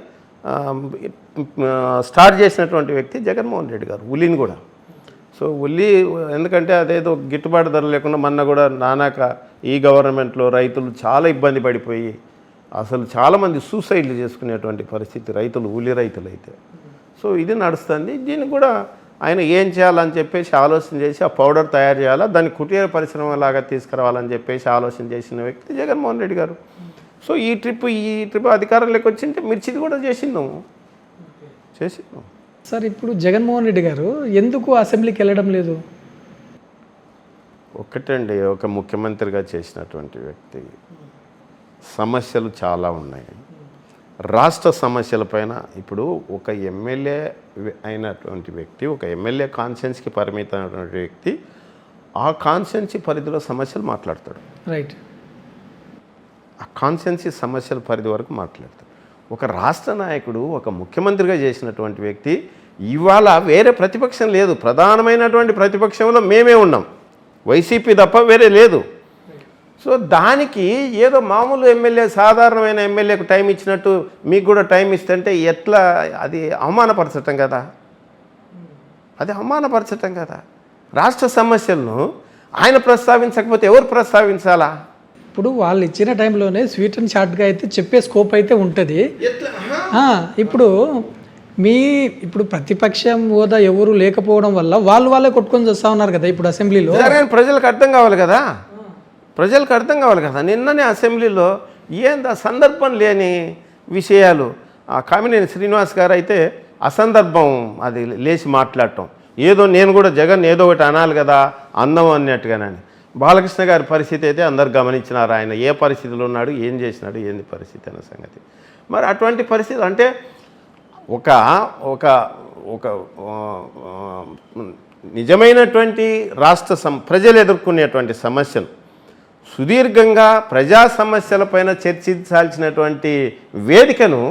స్టార్ట్ చేసినటువంటి వ్యక్తి జగన్మోహన్ రెడ్డి గారు, ఉల్లిని కూడా. సో ఉల్లి ఎందుకంటే అదేదో గిట్టుబాటు ధర లేకుండా మొన్న కూడా నానాక ఈ గవర్నమెంట్లో రైతులు చాలా ఇబ్బంది పడిపోయి అసలు చాలామంది సూసైడ్లు చేసుకునేటువంటి పరిస్థితి రైతులు, ఉల్లి రైతులు అయితే. సో ఇది నడుస్తుంది. దీన్ని కూడా ఆయన ఏం చేయాలని చెప్పేసి ఆలోచన చేసి ఆ పౌడర్ తయారు చేయాలా, దాన్ని కుటీర పరిశ్రమలాగా తీసుకురావాలని చెప్పేసి ఆలోచన చేసిన వ్యక్తి జగన్మోహన్ రెడ్డి గారు. సో ఈ ట్రిప్ అధికారంలోకి వచ్చింటే మిర్చిది కూడా చేసిందాం. సార్ ఇప్పుడు జగన్మోహన్ రెడ్డి గారు ఎందుకు అసెంబ్లీకి వెళ్ళడం లేదు? ఒకటండి, ఒక ముఖ్యమంత్రిగా చేసినటువంటి వ్యక్తి, సమస్యలు చాలా ఉన్నాయి. రాష్ట్ర సమస్యలపైన ఇప్పుడు ఒక ఎమ్మెల్యే అయినటువంటి వ్యక్తి, ఒక ఎమ్మెల్యే కాన్స్టిట్యున్సీకి పరిమితమైనటువంటి వ్యక్తి ఆ కాన్స్టిట్యున్సీ పరిధిలో సమస్యలు మాట్లాడతాడు. రైట్. ఆ కాన్స్టిట్యున్సీ సమస్యల పరిధి వరకు మాట్లాడతాడు. ఒక రాష్ట్ర నాయకుడు, ఒక ముఖ్యమంత్రిగా చేసినటువంటి వ్యక్తి, ఇవాళ వేరే ప్రతిపక్షం లేదు, ప్రధానమైనటువంటి ప్రతిపక్షంలో మేమే ఉన్నాం, వైసీపీ తప్ప వేరే లేదు. సో దానికి ఏదో మామూలు ఎమ్మెల్యే, సాధారణమైన ఎమ్మెల్యేకు టైం ఇచ్చినట్టు మీకు కూడా టైం ఇస్తుంటే ఎట్లా? అది అవమానపరచటం కదా, అది అవమానపరచటం కదా. రాష్ట్ర సమస్యలను ఆయన ప్రస్తావించకపోతే ఎవరు ప్రస్తావించాలా? ఇప్పుడు వాళ్ళు ఇచ్చిన టైంలోనే స్వీట్ అండ్ షార్ట్గా అయితే చెప్పే స్కోప్ అయితే ఉంటుంది. ఇప్పుడు మీ ఇప్పుడు ప్రతిపక్షం హోదా ఎవరు లేకపోవడం వల్ల వాళ్ళే కొట్టుకొని వస్తూ ఉన్నారు కదా ఇప్పుడు అసెంబ్లీలో. కానీ ప్రజలకు అర్థం కావాలి కదా, ప్రజలకు అర్థం కావాలి కదా. నిన్ననే అసెంబ్లీలో ఏందా సందర్భం లేని విషయాలు, కామినేని శ్రీనివాస్ గారు అయితే అసందర్భం అది లేచి మాట్లాడటం, ఏదో నేను కూడా జగన్ ఏదో ఒకటి అనాలి కదా అందం అన్నట్టుగానని. బాలకృష్ణ గారి పరిస్థితి అయితే అందరు గమనించినారు, ఆయన ఏ పరిస్థితిలో ఉన్నాడు, ఏం చేసినాడు, ఏంది పరిస్థితి అనే సంగతి. మరి అటువంటి పరిస్థితి అంటే ఒక ఒక ఒక నిజమైనటువంటి ప్రజలు ఎదుర్కొనేటువంటి సమస్యలు సుదీర్ఘంగా ప్రజా సమస్యలపైన చర్చించాల్సినటువంటి వేదికను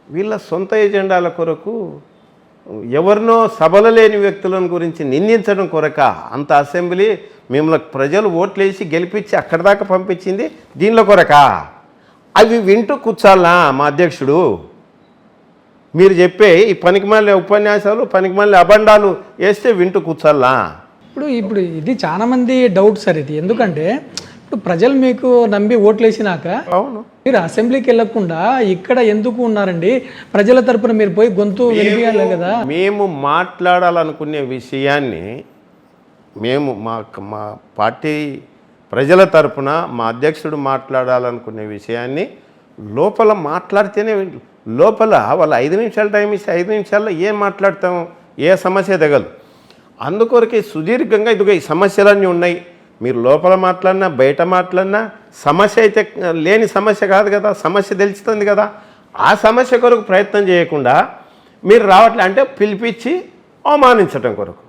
వీళ్ళ సొంత ఎజెండాల కొరకు ఎవరినో సభలు లేని వ్యక్తులను గురించి నిందించడం కొరక అంత అసెంబ్లీ మిమ్మల్ని ప్రజలు ఓట్లేసి గెలిపించి అక్కడి దాకా పంపించింది దీనిలో కొరక. అవి వింటూ కూర్చోాలా మా అధ్యక్షుడు? మీరు చెప్పే ఈ పనికిమాలిన ఉపన్యాసాలు పనికిమాలిన అబండాలు వేస్తే వింటూ కూర్చోాలా? ఇప్పుడు ఇది చాలా మంది డౌట్ సార్ ఇది. ఎందుకంటే ఇప్పుడు ప్రజలు మీకు నమ్మి ఓట్లేసినాక అవును మీరు అసెంబ్లీకి వెళ్ళకుండా ఇక్కడ ఎందుకు ఉన్నారండి? ప్రజల తరపున మీరు పోయి గొంతు వినిపించాలి కదా. మేము మాట్లాడాలనుకునే విషయాన్ని మేము మా పార్టీ ప్రజల తరపున మా అధ్యక్షుడు మాట్లాడాలనుకునే విషయాన్ని లోపల మాట్లాడితేనే, లోపల వాళ్ళు 5 నిమిషాలు టైం ఇస్తే 5 నిమిషాల్లో ఏం మాట్లాడతాం, ఏ సమస్య తగలదు. అందుకొరకే సుదీర్ఘంగా ఇదిగో ఈ సమస్యలన్నీ ఉన్నాయి, మీరు లోపల మాట్లాడినా బయట మాట్లాడినా సమస్య అయితే లేని సమస్య కాదు కదా, సమస్య తెలుస్తుంది కదా. ఆ సమస్య కొరకు ప్రయత్నం చేయకుండా మీరు రావట్లే అంటే పిలిపించి అవమానించటం కొరకు.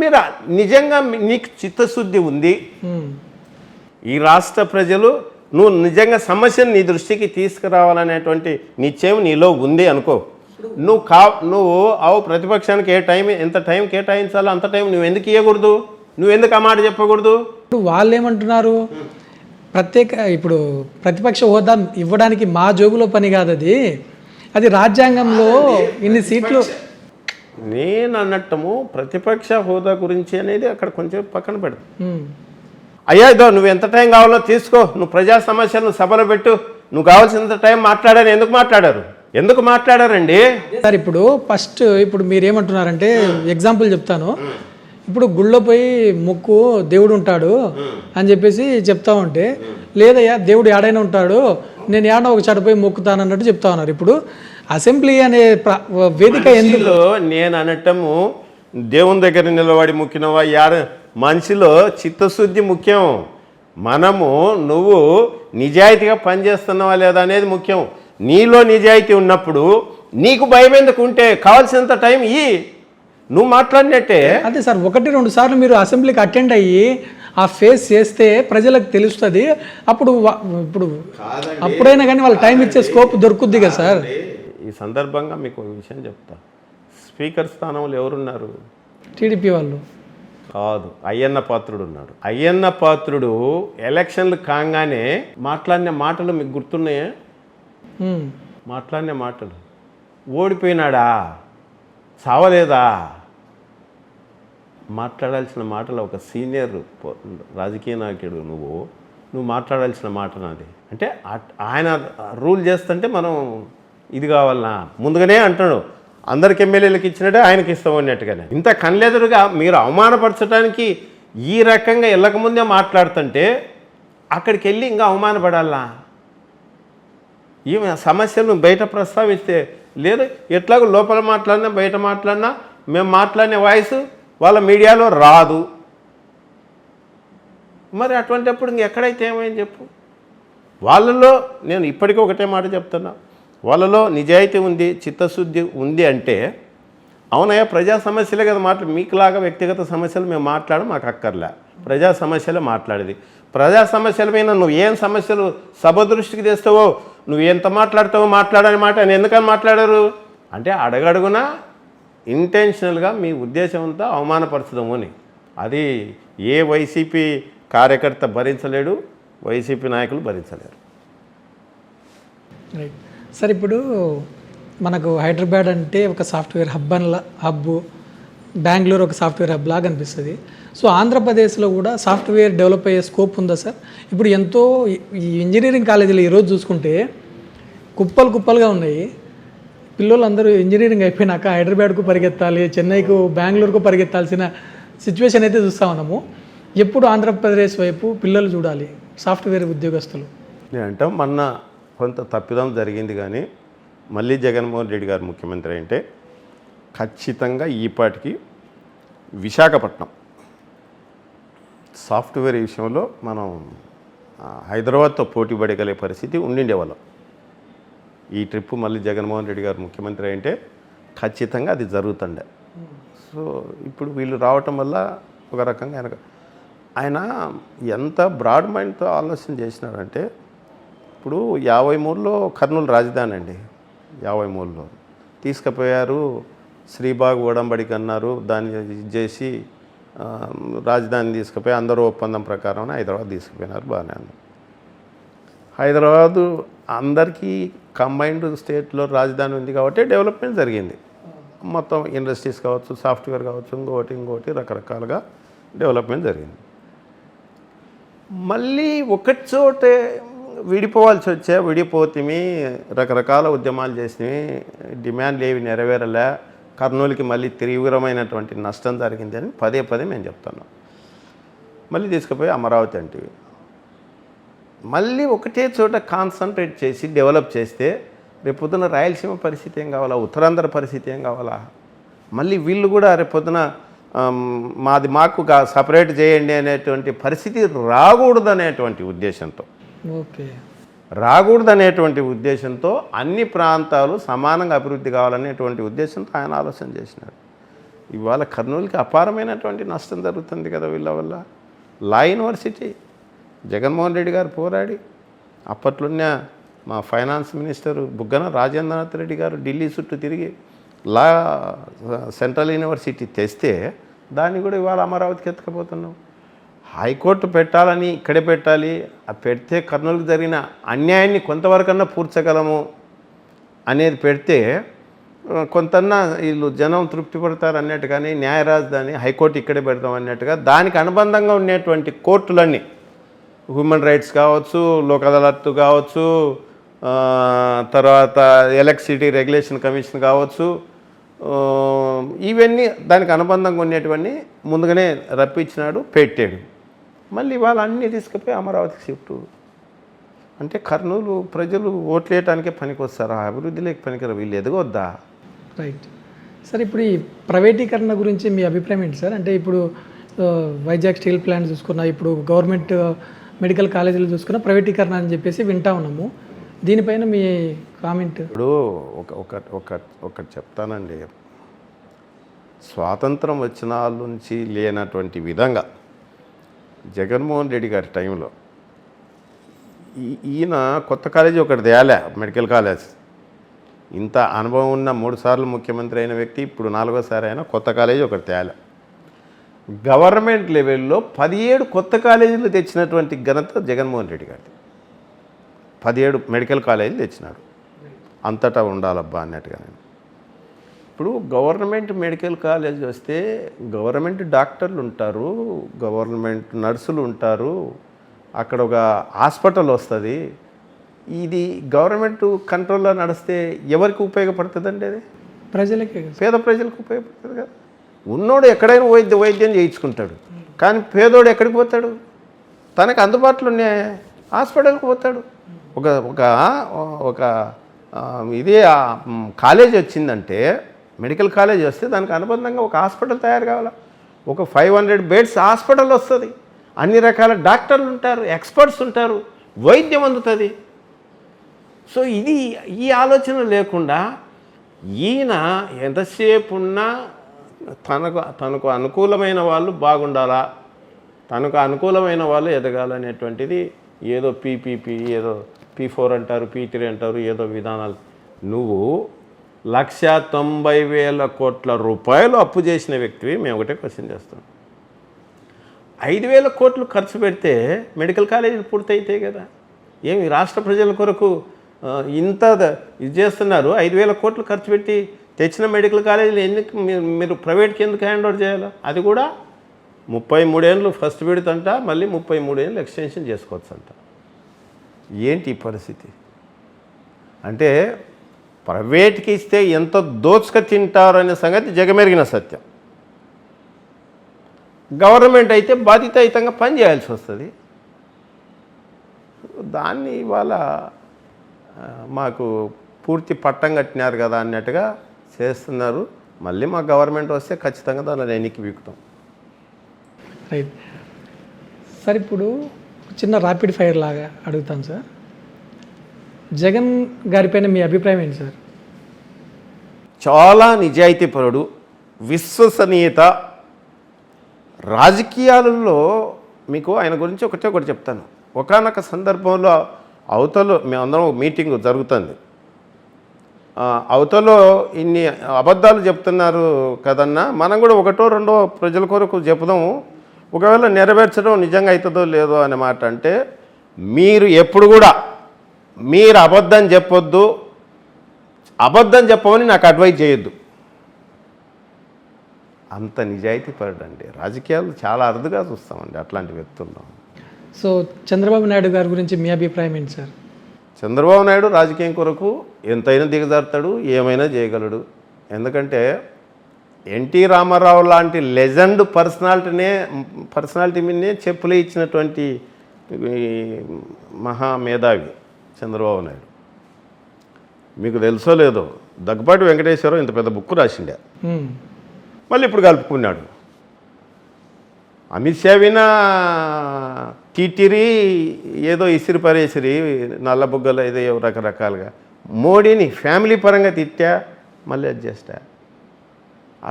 మీరు నిజంగా నీకు చిత్తశుద్ధి ఉంది, ఈ రాష్ట్ర ప్రజలు నువ్వు నిజంగా సమస్యను నీ దృష్టికి తీసుకురావాలనేటువంటి నిశ్చయం నీలో ఉంది అనుకో, నువ్వు ప్రతిపక్షానికి ఎంత టైం కేటాయించాలో అంత టైం నువ్వు ఎందుకు ఇవ్వకూడదు? నువ్వెందుకు ఆ మాట చెప్పకూడదు? ఇప్పుడు వాళ్ళు ఏమంటున్నారు, ఇప్పుడు ప్రతిపక్ష హోదా ఇవ్వడానికి మా జోబులో పని కాదు, అది రాజ్యాంగంలో ఇన్ని సీట్లు. నేను అన్నట్టము ప్రతిపక్ష హోదా గురించి అనేది అక్కడ కొంచెం పక్కన పెడతా. అయ్యా ఇదో నువ్వు ఎంత టైం కావాలో తీసుకో, నువ్వు ప్రజా సమస్యలను సభలో పెట్టు, నువ్వు కావాల్సినంత టైం మాట్లాడారు. ఎందుకు మాట్లాడారండి సార్? ఇప్పుడు మీరేమంటున్నారంటే ఎగ్జాంపుల్ చెప్తాను. ఇప్పుడు గుళ్ళో పోయి మొక్కు దేవుడు ఉంటాడు అని చెప్పేసి చెప్తా ఉంటే, లేదయ్యా దేవుడు ఏడైనా ఉంటాడు, నేను ఏడో ఒక చాట పోయి మొక్కుతాను అన్నట్టు చెప్తా ఉన్నారు. ఇప్పుడు అసెంబ్లీ అనే వేదిక ఎందుకు? నేను అనటము దేవుని దగ్గర నిలబడి మొక్కినవా, మనిషిలో చిత్తశుద్ధి ముఖ్యం. నువ్వు నిజాయితీగా పనిచేస్తున్నావా లేదా అనేది ముఖ్యం. నీలో నిజాయితీ ఉన్నప్పుడు నీకు భయం ఎందుకు? ఉంటే కావాల్సినంత టైం నువ్వు మాట్లాడినట్టే. అదే సార్, 1-2 సార్లు మీరు అసెంబ్లీకి అటెండ్ అయ్యి ఆ ఫేస్ చేస్తే ప్రజలకు తెలుస్తుంది. అప్పుడైనా కానీ వాళ్ళ టైం ఇచ్చే స్కోప్ దొరుకుద్ది కదా సార్. ఈ సందర్భంగా మీకు ఒక విషయం చెప్తా. స్పీకర్ స్థానంలో ఎవరున్నారు? టీడీపీ వాళ్ళు కాదు, అయ్యన్న పాత్రుడు ఉన్నాడు. అయ్యన్న పాత్రుడు ఎలక్షన్లు కాగానే మాట్లాడిన మాటలు మీకు గుర్తున్నాయా? మాట్లాడిన మాటలు, ఓడిపోయినాడా, చావలేదా, మాట్లాడాల్సిన మాటలు ఒక సీనియర్ రాజకీయ నాయకుడు నువ్వు మాట్లాడాల్సిన మాట నాది అంటే ఆయన రూల్ చేస్తుంటే మనం ఇది కావాలన్నా ముందుగానే అంటాడు. అందరికి ఎమ్మెల్యేలకు ఇచ్చినట్టే ఆయనకి ఇస్తాం అన్నట్టుగానే. ఇంత కళ్ళెదురుగా మీరు అవమానపరచడానికి ఈ రకంగా వెళ్ళకముందే మాట్లాడుతుంటే అక్కడికి వెళ్ళి ఇంకా అవమానపడాలా? ఈ సమస్యలను బయట ప్రస్తావిస్తే లేదు, ఎట్లాగో లోపల మాట్లాడినా బయట మాట్లాడినా మేము మాట్లాడిన వాయిస్ వాళ్ళ మీడియాలో రాదు. మరి అటువంటిప్పుడు ఇంకెక్కడైతే ఏమైంది చెప్పు? వాళ్ళలో నేను ఇప్పటికీ ఒకటే మాట చెప్తున్నా, వాళ్ళలో నిజాయితీ ఉంది, చిత్తశుద్ధి ఉంది అంటే అవునయ్యా ప్రజా సమస్యలే కదా మీకులాగా వ్యక్తిగత సమస్యలు మేము మాట్లాడడం మాకు అక్కర్లే, ప్రజా సమస్యలే మాట్లాడేది. ప్రజా సమస్యల మీద నువ్వు ఏం సమస్యలు సభ దృష్టికి తెస్తావో, నువ్వు ఎంత మాట్లాడతావో మాట్లాడని మాట ఆయన ఎందుకని మాట్లాడారు అంటే అడగడుగునా ఇంటెన్షనల్గా మీ ఉద్దేశం అంతా అవమానపరచడము అని. అది ఏ వైసీపీ కార్యకర్త భరించలేడు, వైసీపీ నాయకులు భరించలేరు. రైట్ సార్, ఇప్పుడు మనకు హైదరాబాద్ అంటే ఒక సాఫ్ట్వేర్ హబ్, బెంగళూరు ఒక సాఫ్ట్వేర్ హబ్ లాగా అనిపిస్తుంది. సో ఆంధ్రప్రదేశ్లో కూడా సాఫ్ట్వేర్ డెవలప్ అయ్యే స్కోప్ ఉందా సార్? ఇప్పుడు ఎంతో ఈ ఇంజనీరింగ్ కాలేజీలు ఈరోజు చూసుకుంటే కుప్పలుగా ఉన్నాయి. పిల్లలందరూ ఇంజనీరింగ్ అయిపోయినాక హైదరాబాద్కు పరిగెత్తాలి, చెన్నైకు, బెంగళూరుకు పరిగెత్తాల్సిన సిచ్యువేషన్ అయితే చూస్తూ ఉన్నాము. ఎప్పుడు ఆంధ్రప్రదేశ్ వైపు పిల్లలు చూడాలి సాఫ్ట్వేర్ ఉద్యోగస్తులు? నేనంటే మొన్న కొంత తప్పిదం జరిగింది, కానీ మళ్ళీ జగన్మోహన్ రెడ్డి గారు ముఖ్యమంత్రి అంటే ఖచ్చితంగా ఈపాటికి విశాఖపట్నం సాఫ్ట్వేర్ విషయంలో మనం హైదరాబాద్తో పోటీ పడగలిగే పరిస్థితి ఉండిండేవాళ్ళం. ఈ ట్రిప్ మళ్ళీ జగన్మోహన్ రెడ్డి గారు ముఖ్యమంత్రి అంటే ఖచ్చితంగా అది జరుగుతుండే. సో ఇప్పుడు వీళ్ళు రావటం వల్ల ఒక రకంగా ఆయన ఎంత బ్రాడ్ మైండ్తో ఆలోచన చేసినారంటే, ఇప్పుడు 53లో కర్నూలు రాజధాని అండి, 53లో తీసుకుపోయారు, శ్రీబాగ్ ఒడంబడిక అన్నారు, దాన్ని ఇది చేసి రాజధాని తీసుకుపోయి అందరూ ఒప్పందం ప్రకారం హైదరాబాద్ తీసుకుపోయినారు, బాగానే ఉంది. హైదరాబాదు అందరికీ కంబైన్డ్ స్టేట్లో రాజధాని ఉంది కాబట్టి డెవలప్మెంట్ జరిగింది. మొత్తం ఇండస్ట్రీస్ కావచ్చు, సాఫ్ట్వేర్ కావచ్చు, ఇంకోటి రకరకాలుగా డెవలప్మెంట్ జరిగింది. మళ్ళీ ఒకటి చోటే విడిపోవాల్సి విడిపోతేమి, రకరకాల ఉద్యమాలు చేసినవి, డిమాండ్లు ఏవి నెరవేరలే, కర్నూలుకి మళ్ళీ తీవ్రమైనటువంటి నష్టం జరిగింది అని పదే మేము చెప్తున్నాం. మళ్ళీ తీసుకుపోయి అమరావతి అంటివి. మళ్ళీ ఒకటే చోట కాన్సన్ట్రేట్ చేసి డెవలప్ చేస్తే రేపొద్దున రాయలసీమ పరిస్థితి ఏం కావాలా, ఉత్తరాంధ్ర పరిస్థితి ఏం కావాలా? మళ్ళీ వీళ్ళు కూడా రేపొద్దున మాకు సపరేట్ చేయండి అనేటువంటి పరిస్థితి రాకూడదనేటువంటి ఉద్దేశంతో, రాకూడదనేటువంటి ఉద్దేశంతో అన్ని ప్రాంతాలు సమానంగా అభివృద్ధి కావాలనేటువంటి ఉద్దేశంతో ఆయన ఆలోచన చేసినాడు. ఇవాళ కర్నూలుకి అపారమైనటువంటి నష్టం జరుగుతుంది కదా వీళ్ళ వల్ల. లా యూనివర్సిటీ జగన్మోహన్ రెడ్డి గారు పోరాడి, అప్పట్లోనే మా ఫైనాన్స్ మినిస్టర్ బుగ్గన రాజేంద్రనాథ్ రెడ్డి గారు ఢిల్లీ చుట్టూ తిరిగి లా సెంట్రల్ యూనివర్సిటీ తెస్తే దాన్ని కూడా ఇవాళ అమరావతికి ఎత్తుకపోతున్నాం. హైకోర్టు పెట్టాలని ఇక్కడే పెట్టాలి, అది పెడితే కర్నూలుకు జరిగిన అన్యాయాన్ని కొంతవరకన్నా పూడ్చగలము అనేది పెడితే కొంతన్నా వీళ్ళు జనం తృప్తి పడతారు అన్నట్టుగానే న్యాయ రాజధాని హైకోర్టు ఇక్కడే పెడతాం అన్నట్టుగా దానికి అనుబంధంగా ఉండేటువంటి కోర్టులన్నీ, హ్యూమన్ రైట్స్ కావచ్చు, లోక్ అదాలత్ కావచ్చు, తర్వాత ఎలక్ట్రిసిటీ రెగ్యులేషన్ కమిషన్ కావచ్చు, ఇవన్నీ దానికి అనుబంధంగా ఉండేటివన్నీ ముందుగానే రప్పించినాడు, పెట్టాడు. మళ్ళీ వాళ్ళు అన్నీ తీసుకుపోయి అమరావతికి షిఫ్ట్. అంటే కర్నూలు ప్రజలు ఓట్లేయటానికే పనికొస్తారు, అభివృద్ధిలోకి పనికిరా, వీళ్ళు ఎదగొద్దా? Right sir. ఇప్పుడు ఈ ప్రైవేటీకరణ గురించి మీ అభిప్రాయం ఏంటి సార్? అంటే ఇప్పుడు వైజాగ్ స్టీల్ ప్లాంట్ చూసుకున్నా, ఇప్పుడు గవర్నమెంట్ మెడికల్ కాలేజీలు చూసుకున్నా ప్రైవేటీకరణ అని చెప్పేసి వింటా ఉన్నాము. దీనిపైన మీ కామెంట్? ఇప్పుడు ఒకటి చెప్తానండి, స్వాతంత్రం వచ్చిన వాళ్ళ నుంచి లేనటువంటి విధంగా జగన్మోహన్ రెడ్డి గారి టైంలో ఈయన కొత్త కాలేజీ ఒకటి తేలే, మెడికల్ కాలేజ్. ఇంత అనుభవం ఉన్న 3 సార్లు ముఖ్యమంత్రి అయిన వ్యక్తి ఇప్పుడు 4వసారి అయినా కొత్త కాలేజీ ఒకటి తేలే. గవర్నమెంట్ లెవెల్లో 17 కొత్త కాలేజీలు తెచ్చినటువంటి ఘనత జగన్మోహన్ రెడ్డి గారిది. 17 మెడికల్ కాలేజీలు తెచ్చినాడు, అంతటా ఉండాలబ్బా అన్నట్టుగా. ఇప్పుడు గవర్నమెంట్ మెడికల్ కాలేజ్ వస్తే గవర్నమెంట్ డాక్టర్లు ఉంటారు, గవర్నమెంట్ నర్సులు ఉంటారు, అక్కడ ఒక హాస్పిటల్ వస్తుంది. ఇది గవర్నమెంట్ కంట్రోల్లో నడిస్తే ఎవరికి ఉపయోగపడుతుందండి? అది ప్రజలకి, పేద ప్రజలకు ఉపయోగపడుతుంది కదా. ఉన్నోడు ఎక్కడైనా వైద్యం చేయించుకుంటాడు, కానీ పేదోడు ఎక్కడికి పోతాడు? తనకు అందుబాటులో ఉన్న హాస్పిటల్కి పోతాడు. ఒక ఇదే కాలేజ్ వచ్చిందంటే, మెడికల్ కాలేజ్ వస్తే దానికి అనుబంధంగా ఒక హాస్పిటల్ తయారు కావాలా. ఒక 500 బెడ్స్ హాస్పిటల్ వస్తుంది, అన్ని రకాల డాక్టర్లు ఉంటారు, ఎక్స్పర్ట్స్ ఉంటారు, వైద్యం అందుతుంది. సో ఈ ఆలోచన లేకుండా ఈయన ఎంతసేపు ఉన్నా తనకు అనుకూలమైన వాళ్ళు బాగుండాలా, తనకు అనుకూలమైన వాళ్ళు ఎదగాలనేటువంటిది ఏదో పీపీపీ, ఏదో P4 అంటారు, P3 అంటారు, ఏదో విధానాలు. నువ్వు 1,90,000 కోట్ల రూపాయలు అప్పు చేసిన వ్యక్తివి. మేము ఒకటే క్వశ్చన్ చేస్తాం, 5,000 కోట్లు ఖర్చు పెడితే మెడికల్ కాలేజీలు పూర్తయితాయి కదా. ఏమి రాష్ట్ర ప్రజల కొరకు ఇంత ఇది చేస్తున్నారు? 5,000 కోట్లు ఖర్చు పెట్టి తెచ్చిన మెడికల్ కాలేజీలు ఎందుకు మీరు ప్రైవేట్కి ఎందుకు హ్యాండ్ ఓవర్ చేయాలి? అది కూడా 33 ఏళ్ళు ఫస్ట్ విడతంట, మళ్ళీ 33 ఏళ్ళు ఎక్స్టెన్షన్ చేసుకోవచ్చు అంట. ఏంటి ఈ పరిస్థితి? అంటే ప్రైవేట్కి ఇస్తే ఎంత దోచుక తింటారు అనే సంగతి జగమెరిగిన సత్యం. గవర్నమెంట్ అయితే బాధ్యతాయుతంగా పని చేయాల్సి వస్తుంది. దాన్ని ఇవాళ మాకు పూర్తి పట్టం కట్టినారు కదా అన్నట్టుగా చేస్తున్నారు. మళ్ళీ మా గవర్నమెంట్ వస్తే ఖచ్చితంగా దాన్ని ఎన్నికి వీకుతాం. రైట్ సార్, ఇప్పుడు చిన్న ర్యాపిడ్ ఫైర్ లాగా అడుగుతాను సార్. జగన్ గారిపైన మీ అభిప్రాయం ఏంటి సార్? చాలా నిజాయితీపరుడు, విశ్వసనీయత. రాజకీయాలలో మీకు ఆయన గురించి ఒకటి చెప్తాను. ఒకానొక సందర్భంలో అవతల మేమందరం మీటింగ్ జరుగుతుంది. అవతలో ఇన్ని అబద్ధాలు చెప్తున్నారు కదన్నా, మనం కూడా ఒకటో రెండో ప్రజల కొరకు చెప్దాము, ఒకవేళ నెరవేర్చడం నిజంగా అవుతుందో లేదో అనే మాట. అంటే మీరు ఎప్పుడు కూడా మీరు అబద్ధం చెప్పొద్దు, అబద్ధం చెప్పమని నాకు అడ్వైజ్ చేయొద్దు. అంత నిజాయితీ పడండి. రాజకీయాలు చాలా అరుదుగా చూస్తామండి అట్లాంటి వ్యక్తుల్లో. సో చంద్రబాబు నాయుడు గారి గురించి మీ అభిప్రాయం ఏంటి సార్? చంద్రబాబు నాయుడు రాజకీయం కొరకు ఎంతైనా దిగజారుతాడు, ఏమైనా చేయగలడు. ఎందుకంటే ఎన్టీ రామారావు లాంటి లెజెండ్ పర్సనాలిటీ మీదనే చెప్పులే ఇచ్చినటువంటి మహామేధావి చంద్రబాబు నాయుడు. మీకు తెలుసో లేదో, దగ్గుబాటి వెంకటేశ్వరరావు ఇంత పెద్ద బుక్ రాసిండే, మళ్ళీ ఇప్పుడు కలుపుకున్నాడు. అమిత్ షా వినా టీటీరీ ఏదో ఇసిరి పరేసిరి నల్లబుగ్గలు ఏదో రకరకాలుగా. మోడీని ఫ్యామిలీ పరంగా తిట్టా, మళ్ళీ అడ్జస్టా.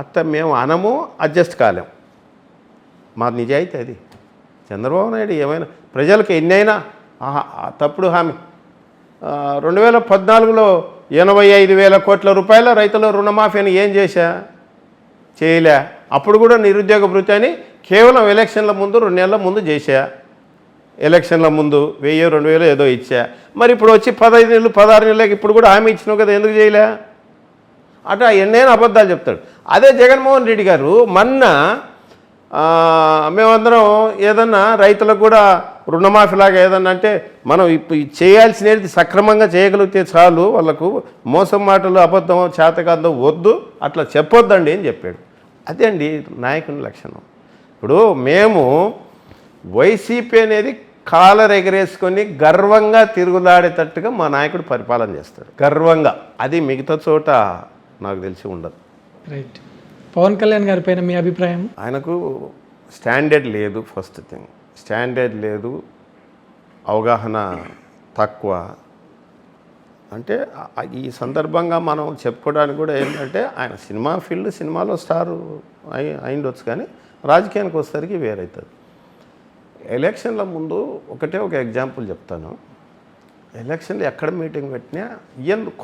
అట్లా మేము అనము, అడ్జస్ట్ కాలేం. మా నిజాయితీ అది. చంద్రబాబు నాయుడు ఏమైనా ప్రజలకు ఎన్నైనా తప్పుడు హామీ. 2014లో 85,000 కోట్ల రూపాయల రైతుల రుణమాఫీని ఏం చేశా? చేయలే. అప్పుడు కూడా నిరుద్యోగ భృతి అని కేవలం ఎలక్షన్ల ముందు 2 నెలల ముందు చేశా. ఎలక్షన్ల ముందు 1000, 2000 ఏదో ఇచ్చా. మరి ఇప్పుడు వచ్చి 15 నెలలు 16 నెలలకి ఇప్పుడు కూడా హామీ ఇచ్చినావు కదా, ఎందుకు చేయలే? అట్లా ఎన్నైనా అబద్ధాలు చెప్తాడు. అదే జగన్మోహన్ రెడ్డి గారు మొన్న మేమందరం ఏదన్నా రైతులకు కూడా రుణమాఫీలాగా ఏదన్నా అంటే మనం ఇప్పుడు చేయాల్సినది సక్రమంగా చేయగలిగితే చాలు, వాళ్ళకు మోసం మాటలు అబద్ధం చేతకాందో వద్దు, అట్లా చెప్పొద్దండి అని చెప్పాడు. అదే అండి నాయకుని లక్షణం. ఇప్పుడు మేము వైసీపీ అనేది కాలర్ ఎగరేసుకొని గర్వంగా తిరుగులాడేటట్టుగా మా నాయకుడు పరిపాలన చేస్తాడు, గర్వంగా. అది మిగతా చోట నాకు తెలిసి ఉండదు. రైట్. పవన్ కళ్యాణ్ గారి పైన మీ అభిప్రాయం? ఆయనకు స్టాండర్డ్ లేదు. ఫస్ట్ థింగ్ స్టాండర్డ్ లేదు, అవగాహన తక్కువ. అంటే ఈ సందర్భంగా మనం చెప్పుకోవడానికి కూడా ఏంటంటే ఆయన సినిమా ఫీల్డ్, సినిమాలో స్టారు అయిండొచ్చు, కానీ రాజకీయానికి వచ్చేసరికి వేరవుతుంది. ఎలక్షన్ల ముందు ఒక ఎగ్జాంపుల్ చెప్తాను. ఎలక్షన్లు ఎక్కడ మీటింగ్ పెట్టినా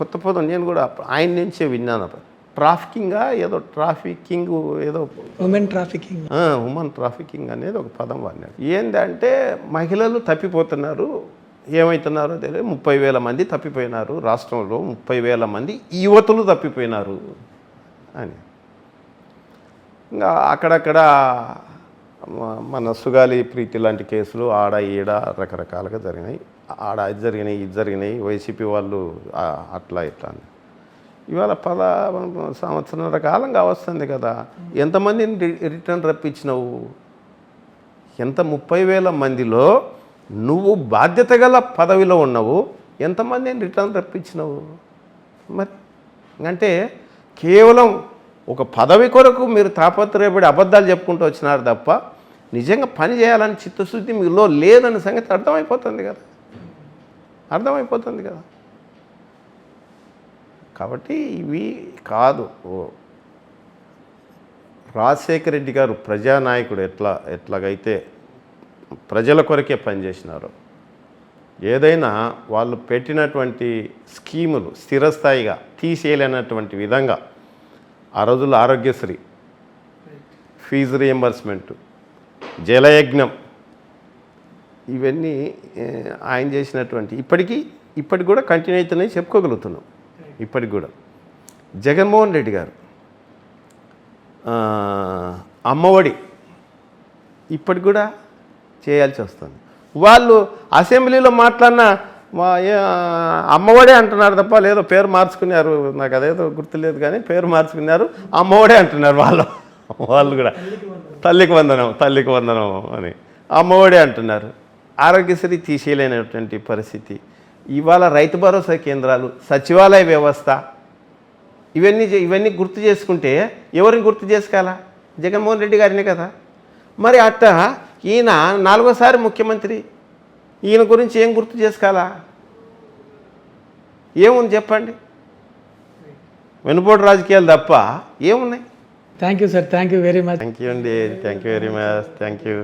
కొత్త పదం నేను కూడా ఆయన నుంచే విన్నాను. ట్రాఫికింగా ఏదో ఉమెన్ ట్రాఫికింగ్ అనేది ఒక పదం వాడినాడు. ఏంటంటే మహిళలు తప్పిపోతున్నారు, ఏమవుతున్నారో తెలియదు. 30,000 మంది తప్పిపోయినారు రాష్ట్రంలో, 30,000 మంది యువతులు తప్పిపోయినారు అని. ఇంకా అక్కడక్కడ మన సుగాలి ప్రీతి లాంటి కేసులు ఆడ ఈడ రకరకాలుగా జరిగినాయి. ఆడ ఇది జరిగినాయి వైసీపీ వాళ్ళు అట్లా ఇట్లా అని. ఇవాళ 10 సంవత్సరాల కాలంగా వస్తుంది కదా, ఎంతమందిని రిటర్న్ రప్పించినావు? 30,000 మందిలో నువ్వు బాధ్యత గల పదవిలో ఉన్నావు, ఎంతమందిని రిటర్న్ రప్పించినావు? మరి అంటే కేవలం ఒక పదవి కొరకు మీరు తాపత్రయపడి అబద్ధాలు చెప్పుకుంటూ వచ్చినారు తప్ప నిజంగా పని చేయాలని చిత్తశుద్ధి మీలో లేదనే సంగతి అర్థమైపోతుంది కదా. కాబట్టి ఇవి కాదు. రాజశేఖర రెడ్డి గారు ప్రజానాయకుడు ఎట్లాగైతే ప్రజల కొరకే పనిచేసినారో, ఏదైనా వాళ్ళు పెట్టినటువంటి స్కీములు స్థిరస్థాయిగా తీసేయలేనటువంటి విధంగా ఆ రోజుల్లో ఆరోగ్యశ్రీ, ఫీజు రియంబర్స్మెంటు, జలయజ్ఞం, ఇవన్నీ ఆయన చేసినటువంటి ఇప్పటికి కూడా కంటిన్యూ అవుతున్నాయి చెప్పుకోగలుగుతున్నాం. ఇప్పటికి కూడా జగన్మోహన్ రెడ్డి గారు అమ్మఒడి ఇప్పటికి కూడా చేయాల్సి వస్తుంది. వాళ్ళు అసెంబ్లీలో మాట్లాడిన అమ్మఒడే అంటున్నారు తప్ప లేదో పేరు మార్చుకున్నారు, నాకు అదేదో గుర్తులేదు కానీ పేరు మార్చుకున్నారు, అమ్మఒడే అంటున్నారు వాళ్ళు కూడా. తల్లికి వందనం అని అమ్మఒడే అంటున్నారు. ఆరోగ్యశ్రీ తీసేయలేనటువంటి పరిస్థితి. ఇవాళ రైతు భరోసా కేంద్రాలు, సచివాలయ వ్యవస్థ, ఇవన్నీ గుర్తు చేసుకుంటే ఎవరిని గుర్తు చేసుకోవాలా? జగన్మోహన్ రెడ్డి గారినే కదా. మరి అట్ట ఈయన 4వ ముఖ్యమంత్రి, ఈయన గురించి ఏం గుర్తు చేసుకోవాలా? ఏముంది చెప్పండి? వెనుపోటు రాజకీయాలు తప్ప ఏమున్నాయి? Thank you sir, thank you very much. Thank you అండి, thank you very much, thank you.